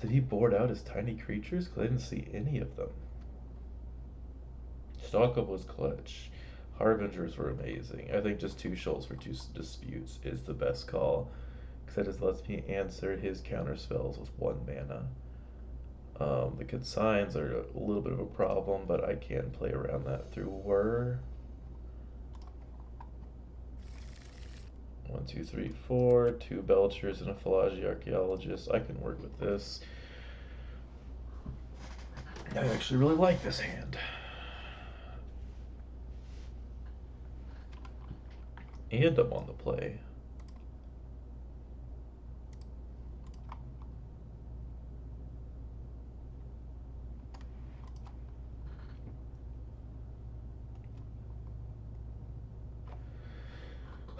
Did he board out his tiny creatures? Because I didn't see any of them. Stock Up was clutch. Harbingers were amazing. I think just 2 shoals for 2 disputes is the best call. Because that just lets me answer his counter spells with 1 mana. The consigns are a little bit of a problem, but I can play around that through whir. 1, 2, 3, 4. 2 Belchers and a Philology Archaeologist. I can work with this. I actually really like this hand. And I'm on the play.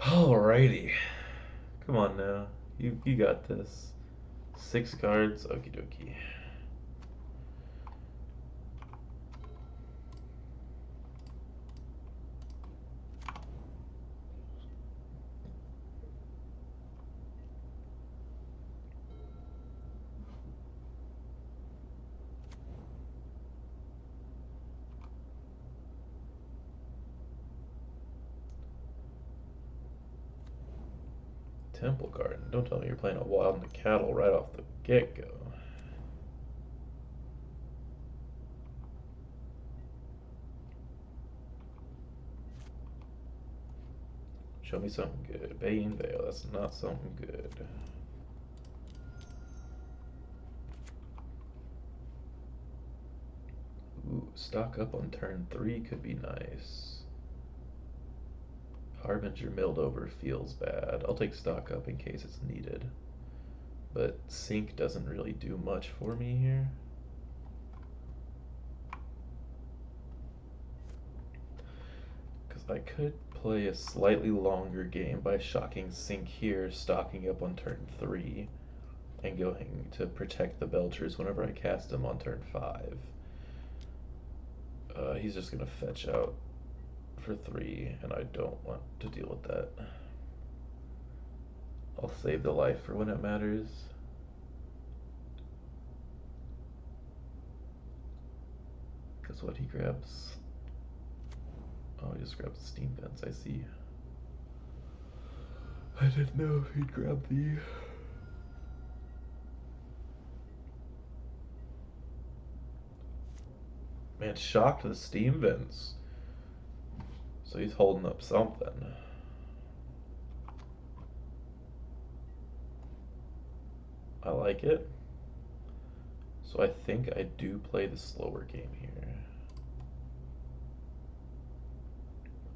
Alrighty. Come on now. You got this. 6 cards, okie dokie. Temple Garden. Don't tell me you're playing a Wild and a Cattle right off the get-go. Show me something good. Bane Veil, that's not something good. Ooh, stock up on turn 3 could be nice. Harbinger milled over feels bad. I'll take stock up in case it's needed. But Sync doesn't really do much for me here. Because I could play a slightly longer game by shocking Sync here, stocking up on turn 3, and going to protect the Belchers whenever I cast him on turn 5. He's just going to fetch out for 3, and I don't want to deal with that. I'll save the life for when it matters. Guess what he grabs? Oh, he just grabs the steam vents, I see. I didn't know if he'd grab the... Man, shocked the steam vents. So he's holding up something. I like it. So I think I do play the slower game here.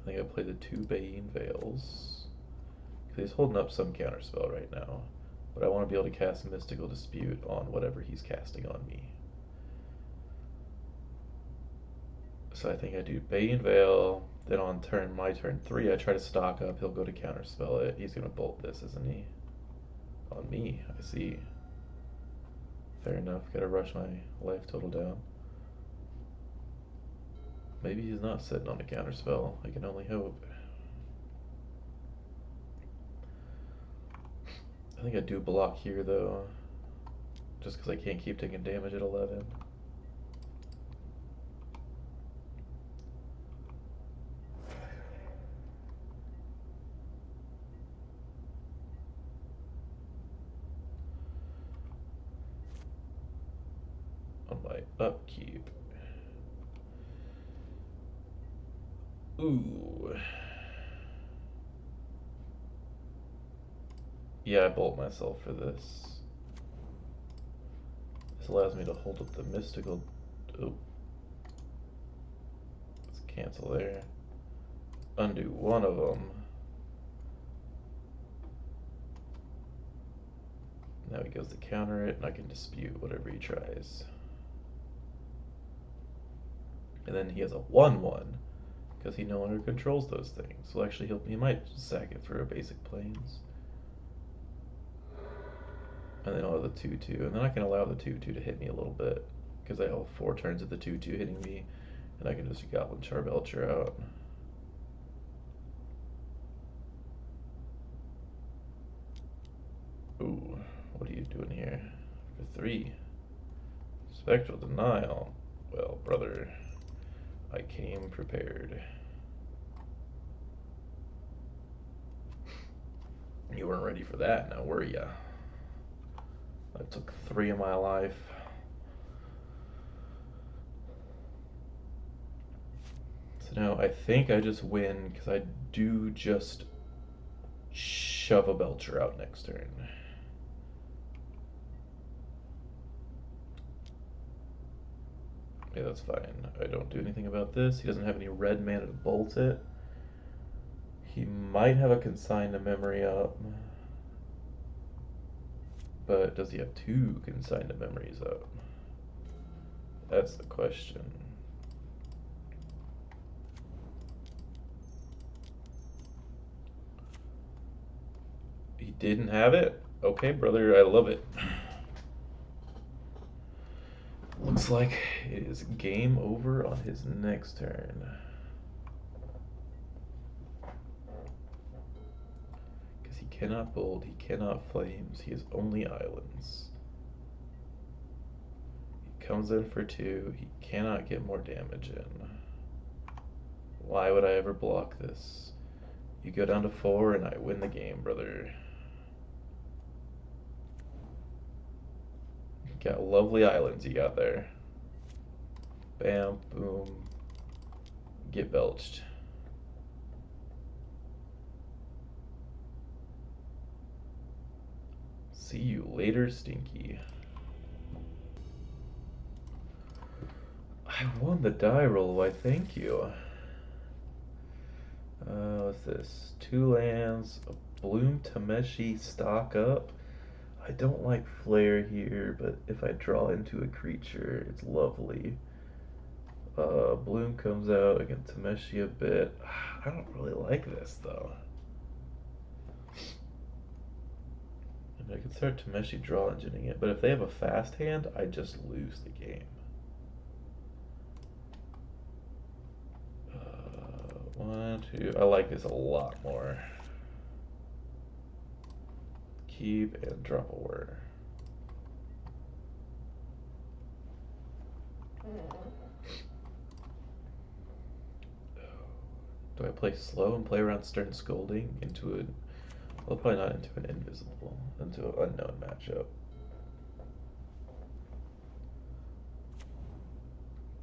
I think I play the 2 Bane Veils. Because he's holding up some counterspell right now. But I want to be able to cast Mystical Dispute on whatever he's casting on me. So I think I do Bane Veil. Then on my turn 3, I try to stock up. He'll go to counterspell it. He's going to bolt this, isn't he? On me, I see. Fair enough. Gotta rush my life total down. Maybe he's not sitting on a counterspell. I can only hope. I think I do block here though. Just because I can't keep taking damage at 11. On my upkeep. Ooh. Yeah, I bolt myself for this. This allows me to hold up the mystical. Oh. Let's cancel there. Undo one of them. Now he goes to counter it, and I can dispute whatever he tries. And then he has a 1/1 because he no longer controls those things. So actually, he might sack it for a basic planes. And then I'll have the 2/2, and then I can allow the 2/2 to hit me a little bit because I have 4 turns of the 2/2 hitting me, and I can just Goblin Charbelcher out. Ooh, what are you doing here? For 3. Spectral Denial. Well, brother, I came prepared. You weren't ready for that, now were ya? I took 3 of my life. So now I think I just win because I do just shove a Belcher out next turn. Yeah, that's fine. I don't do anything about this. He doesn't have any red mana to bolt it. He might have a consign to memory up. But does he have two consign to memories up? That's the question. He didn't have it? Okay, brother, I love it. Looks like it is game over on his next turn. Because he cannot bold, he cannot flames, he has only islands. He comes in for two, he cannot get more damage in. Why would I ever block this? You go down to four and I win the game, brother. Got lovely islands you got there. Bam, boom. Get belched. See you later, Stinky. I won the die roll, why thank you. What's this? Two lands, a Bloom Tameshi stock up. I don't like Flare here, but if I draw into a creature, it's lovely. Bloom comes out, I can Tameshi a bit. I don't really like this though. And I can start Tameshi draw engineering it, but if they have a fast hand, I just lose the game. One, two. I like this a lot more. Keep and drop a word. Do I play slow and play around Stern Scolding into a... Well, probably not into an invisible, into an unknown matchup.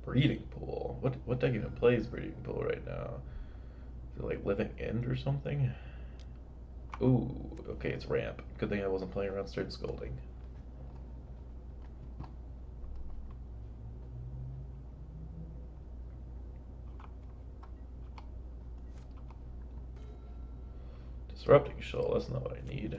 Breeding Pool? What deck even plays Breeding Pool right now? Is it like Living End or something? Ooh, okay, it's Ramp. Good thing I wasn't playing around Stern Scolding. Disrupting Shoal, that's not what I need.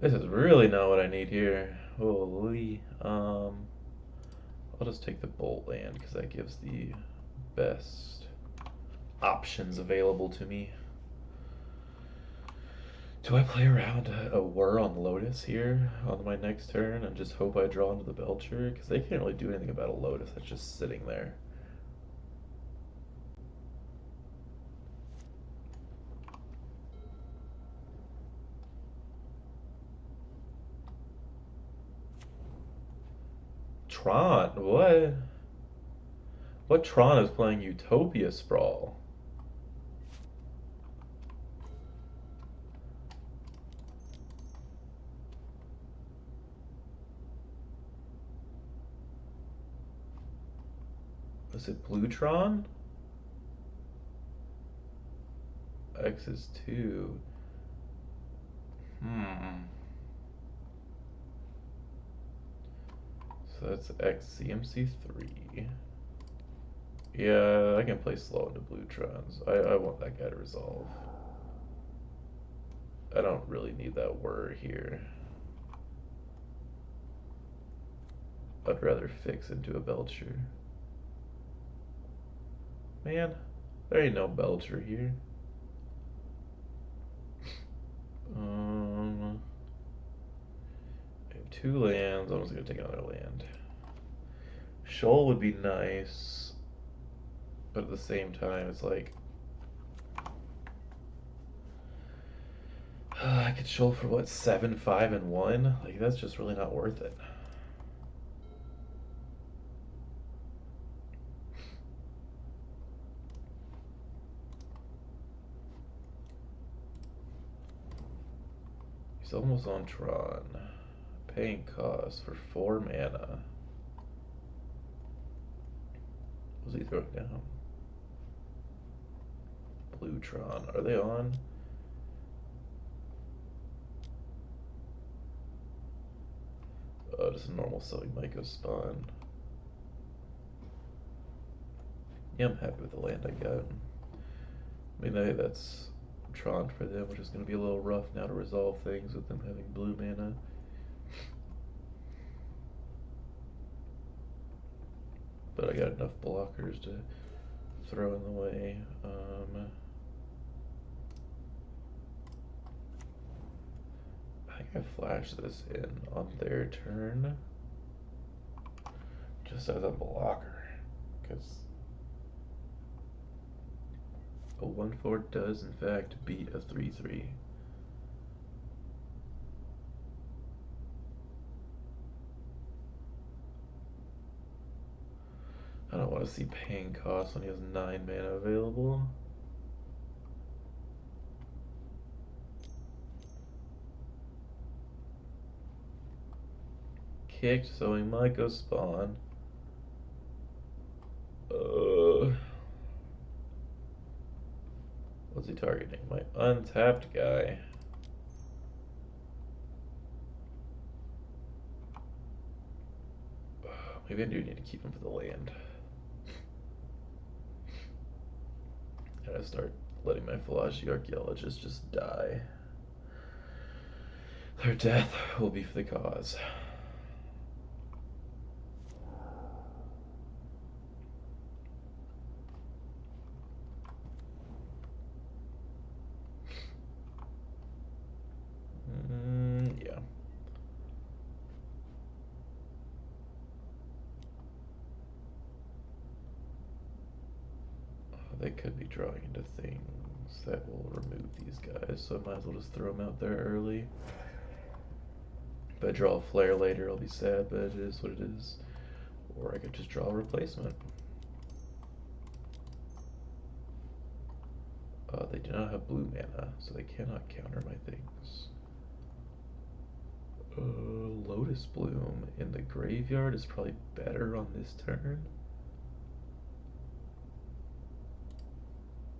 This is really not what I need here. Holy. I'll just take the Bolt land because that gives the best options available to me. Do I play around a Whir on Lotus here on my next turn and just hope I draw into the Belcher? Because they can't really do anything about a Lotus that's just sitting there. Tron, what? What Tron is playing Utopia Sprawl? Was it Blue Tron? X is 2. So that's X CMC 3. Yeah, I can play slow into Blue Trons. I want that guy to resolve. I don't really need that Whir here. I'd rather fix into a Belcher. Man, there ain't no Belcher here. I have two lands. I'm just gonna take another land. Shoal would be nice, but at the same time, it's like I could Shoal for what 7, 5, and 1. Like that's just really not worth it. He's almost on Tron. Paying cost for 4 mana. What was he throwing down? Bluetron. Are they on? Just a normal selling Myco spawn. Yeah, I'm happy with the land I got. I mean, that's Tron for them, which is going to be a little rough now to resolve things with them having blue mana. But I got enough blockers to throw in the way. I think I flashed this in on their turn just as a blocker, because a 1/4 does in fact beat a 3/3. I don't want to see paying costs when he has 9 mana available. Kicked, so he might go spawn. What's he targeting? My untapped guy. Maybe I do need to keep him for the land. Gotta start letting my Philosophy Archaeologists just die. Their death will be for the cause. Yeah. They could be drawing into things that will remove these guys, so I might as well just throw them out there early. If I draw a flare later, I'll be sad, but it is what it is. Or I could just draw a replacement. They do not have blue mana, so they cannot counter my things. Lotus Bloom in the graveyard is probably better on this turn.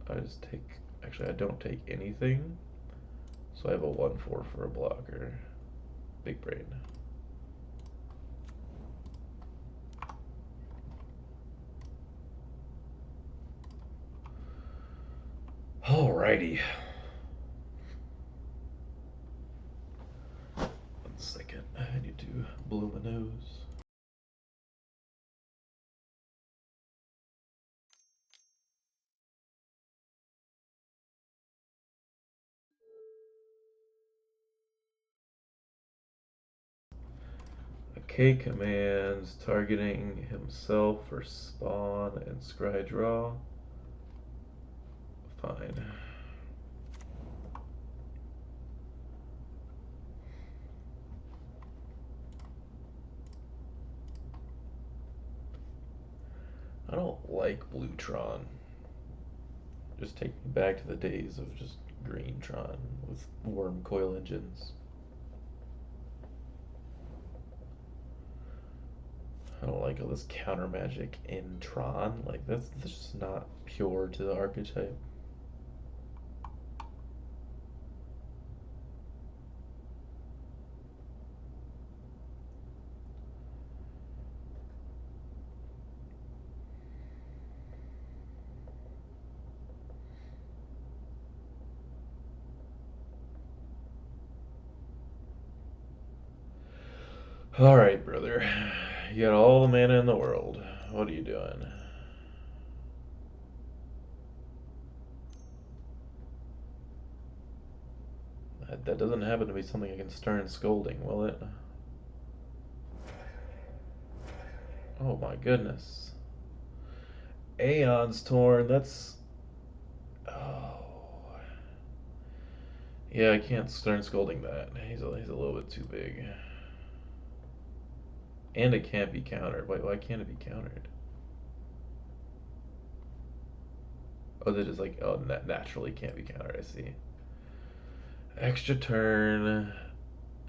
I just take, actually I don't take anything, so I have a 1/4 for a blocker. Big brain. Alrighty. 1 second, I need to blow my nose. K commands targeting himself for spawn and scry draw. Fine. I don't like Bluetron. Just take me back to the days of just Greentron with worm coil engines. I don't like all this counter magic in Tron. Like that's just not pure to the archetype. Alright, brother. You got all the mana in the world. What are you doing? That doesn't happen to be something I can Stern Scolding, will it? Oh my goodness. Aeon's Torn, that's... Oh... Yeah, I can't Stern Scolding that. He's a little bit too big. And it can't be countered. Why can't it be countered? Oh, that is like, oh, naturally can't be countered, I see. Extra turn,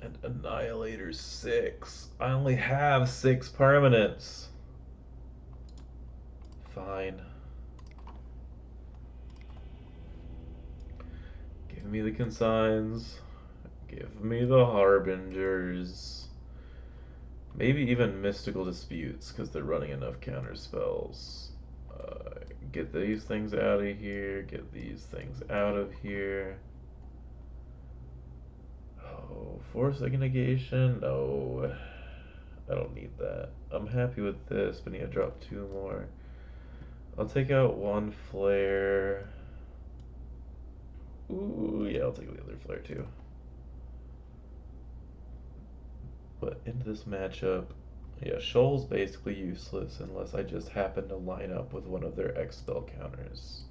and Annihilator 6. I only have 6 permanents. Fine. me the consigns. Give me the harbingers. Maybe even mystical disputes, because they're running enough counter spells. Get these things out of here. Get these things out of here. Oh, Forsaken negation? No. I don't need that. I'm happy with this, but I need to drop two more. I'll take out one flare. Ooh, yeah, I'll take the other flare too. But into this matchup, yeah, Shoal's basically useless unless I just happen to line up with one of their X spell counters.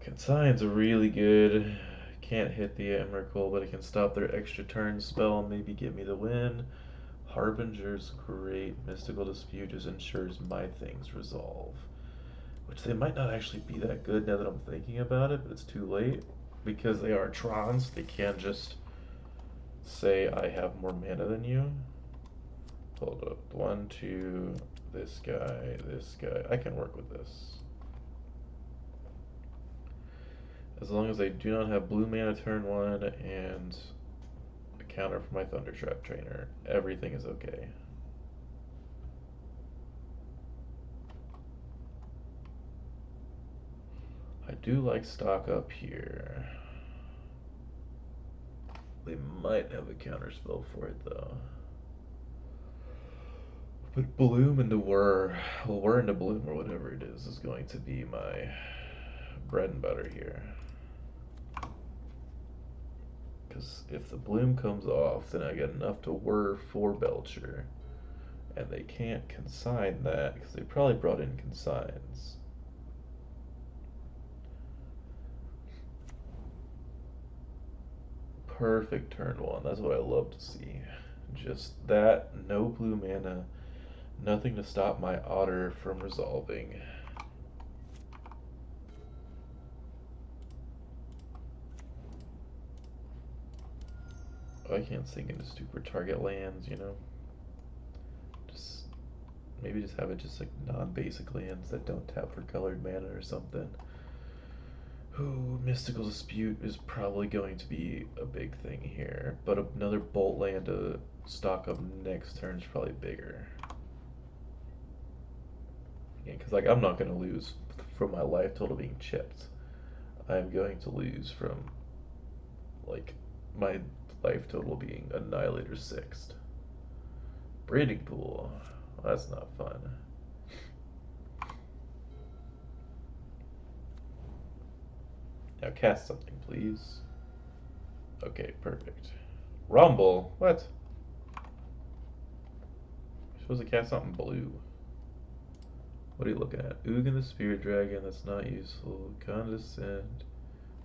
Consign's really good. Can't hit the Emrakul, but it can stop their extra turn spell and maybe get me the win. Harbinger's great. Mystical Dispute just ensures my things resolve. Which they might not actually be that good now that I'm thinking about it, but it's too late. Because they are Trons, they can't just say I have more mana than you. Hold up. One, two, this guy, this guy. I can work with this. As long as they do not have blue mana turn one and a counter for my Thundertrap trainer, everything is okay. I do like stock up here. They might have a counter spell for it though. But Bloom into Whir, well, Whir into Bloom or whatever it is going to be my bread and butter here. Because if the Bloom comes off, then I get enough to Whir for Belcher. And they can't consign that because they probably brought in consigns. Perfect turn one. That's what I love to see. Just that, no blue mana, nothing to stop my Otter from resolving. I can't sink into stupid target lands, you know? Just maybe just have it just like non-basic lands that don't tap for colored mana or something. Ooh, Mystical Dispute is probably going to be a big thing here, but another Bolt land to stock up next turn is probably bigger. Yeah, because like I'm not going to lose from my life total being chipped. I'm going to lose from like my life total being Annihilator sixth. Breeding Pool. Well, that's not fun. Now cast something, please. Okay, perfect. Rumble? What? You're supposed to cast something blue. What are you looking at? Ugin the Spirit Dragon, that's not useful. Condescend.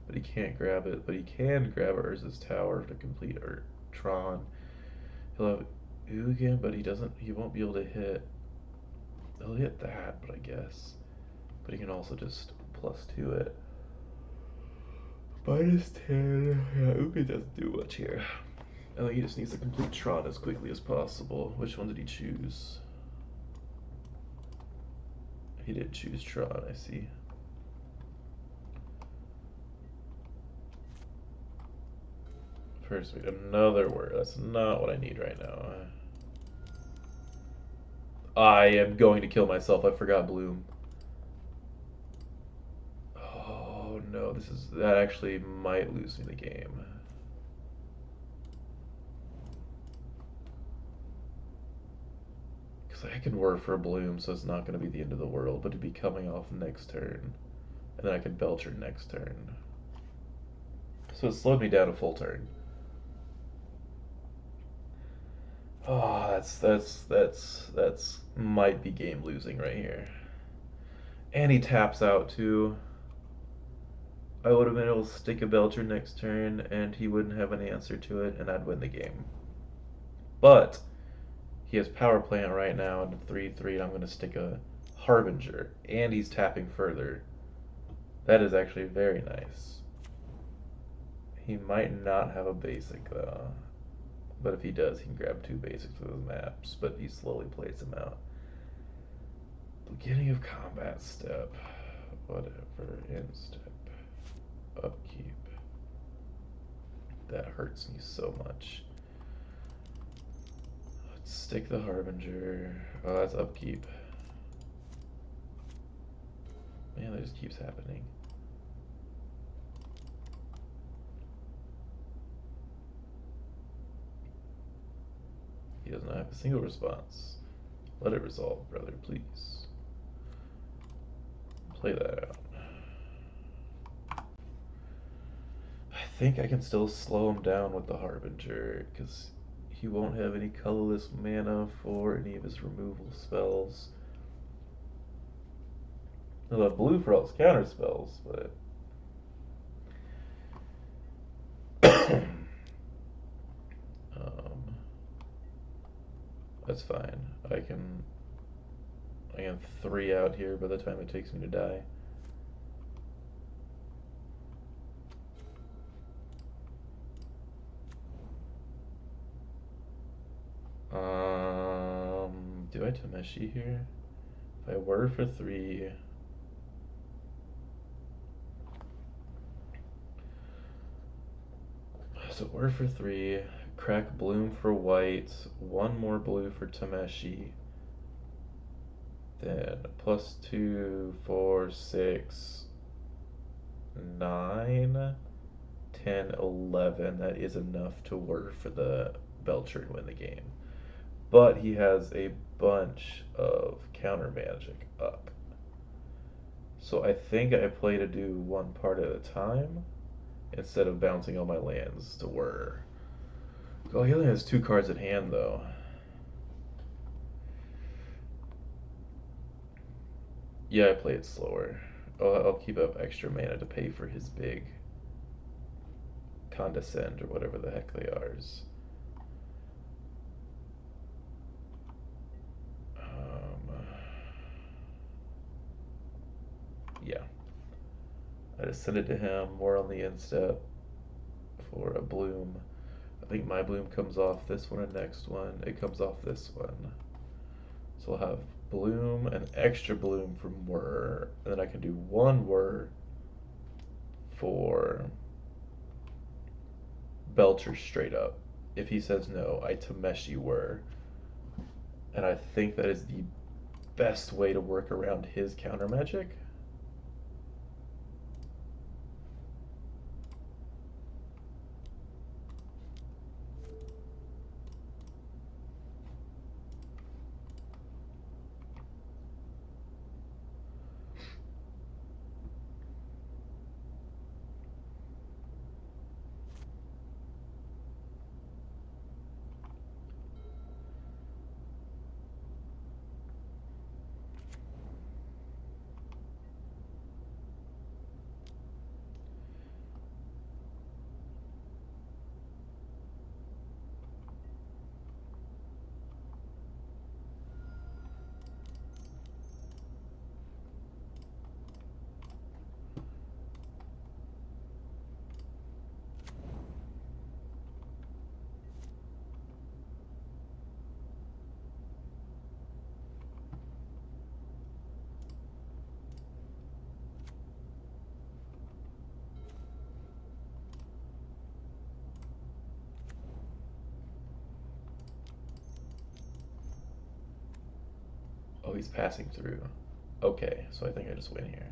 But he can't grab it. But he can grab Urza's Tower to complete Tron. He'll have Ugin, but he won't be able to hit. He'll hit that, but I guess. But he can also just +2 it. -10. Yeah, Ugin doesn't do much here. I think he just needs to complete Tron as quickly as possible. Which one did he choose? He did choose Tron, I see. First, another word. That's not what I need right now. I am going to kill myself. I forgot Bloom. Oh no, that actually might lose me the game. Because I can work for a Bloom, so it's not going to be the end of the world, but it'd be coming off next turn. And then I can Belcher next turn. So it slowed me down a full turn. Oh, that's might be game losing right here. And he taps out too. I would have been able to stick a Belcher next turn, and he wouldn't have an answer to it, and I'd win the game. But he has Power Plant right now and 3/3, and I'm going to stick a Harbinger, and he's tapping further. That is actually very nice. He might not have a basic though. But if he does, he can grab two basics with his maps, but he slowly plays them out. Beginning of combat step. Whatever. End step. Upkeep. That hurts me so much. Let's stick the Harbinger. Oh, that's upkeep. Man, that just keeps happening. He does not have a single response. Let it resolve, brother, please. Play that out. I think I can still slow him down with the Harbinger, because he won't have any colorless mana for any of his removal spells. He'll have blue for all his counter spells, but um, that's fine. I can 3 out here by the time it takes me to die. Do I Tameshi here? If I were for 3, so were for 3, crack Bloom for white, 1 more blue for Tameshi, then +2, 4, 6, 9, 10, 11. That is enough to work for the Belcher and win the game. But he has a bunch of counter magic up. So I think I play to do one part at a time instead of bouncing all my lands to whir. Oh, he only has 2 cards at hand though. Yeah, I play it slower. Oh, I'll keep up extra mana to pay for his big condescend or whatever the heck they are. Yeah, I just send it to him. More on the instep for a bloom. I think my bloom comes off this one and next one. It comes off this one. So I'll have bloom and extra bloom from whir, and then I can do 1 whir for Belcher straight up. If he says no, I Tameshi whir. And I think that is the best way to work around his counter magic. Oh, he's passing through. Okay, so I think I just win here.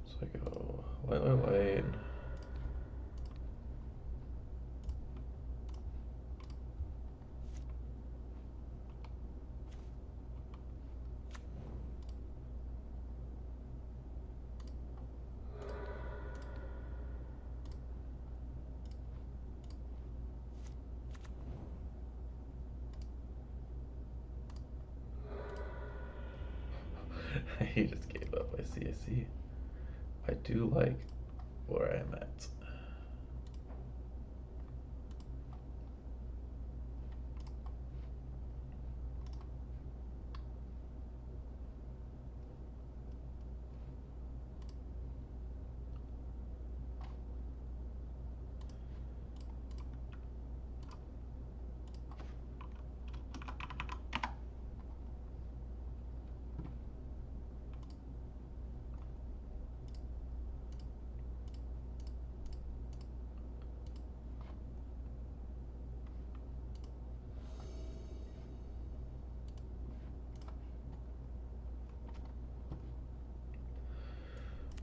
So I go wait. He just gave up. I see, I see. I do like where I'm at.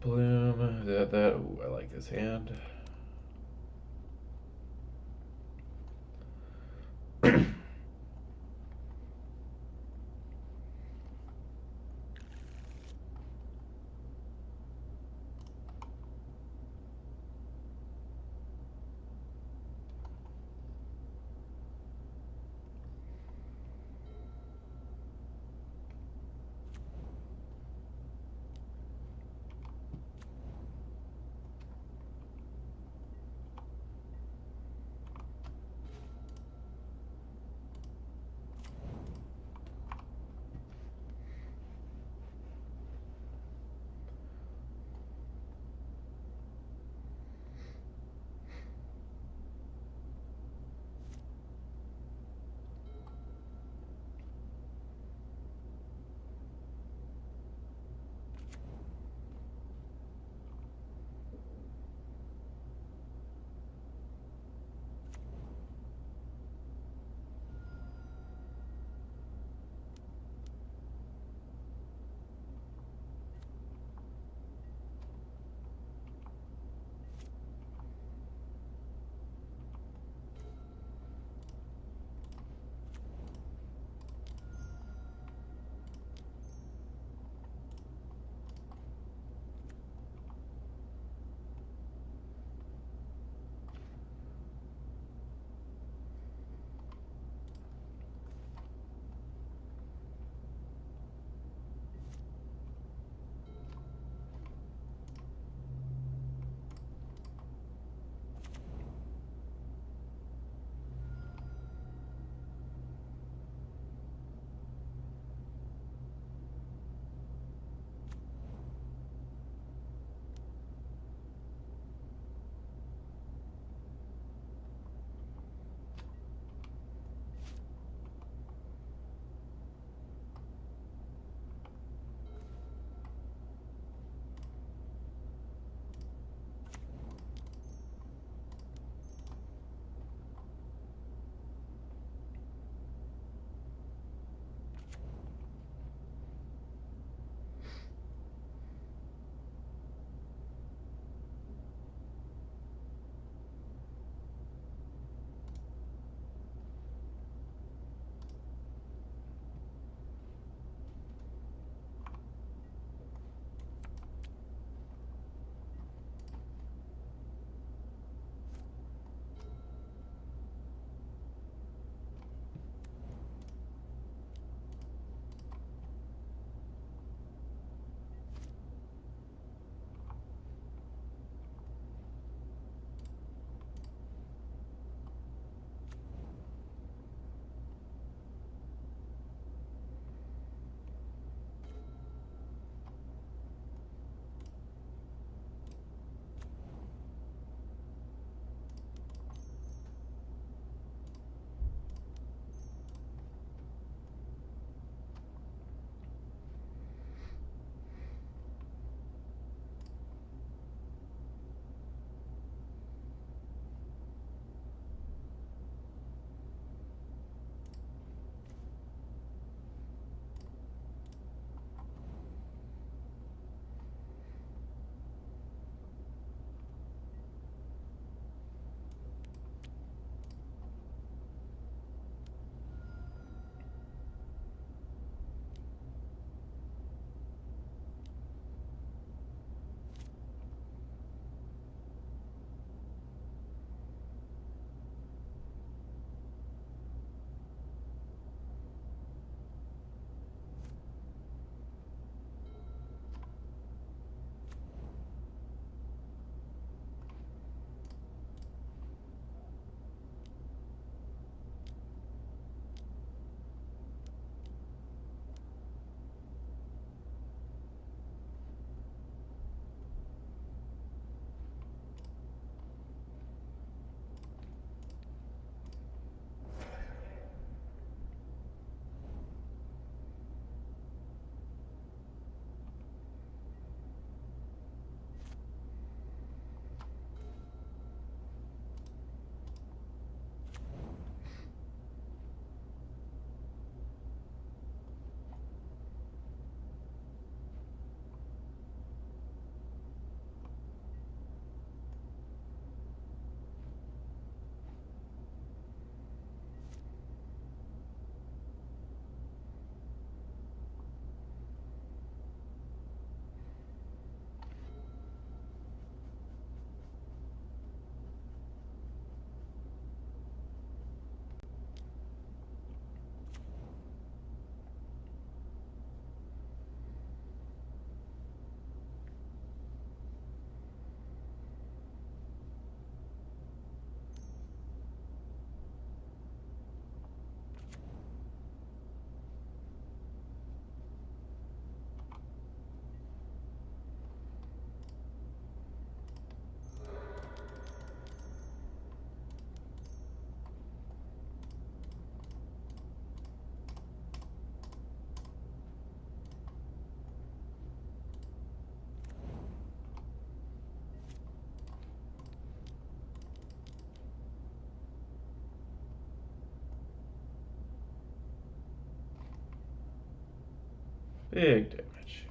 Bloom. That. Ooh, I like this hand. Big damage.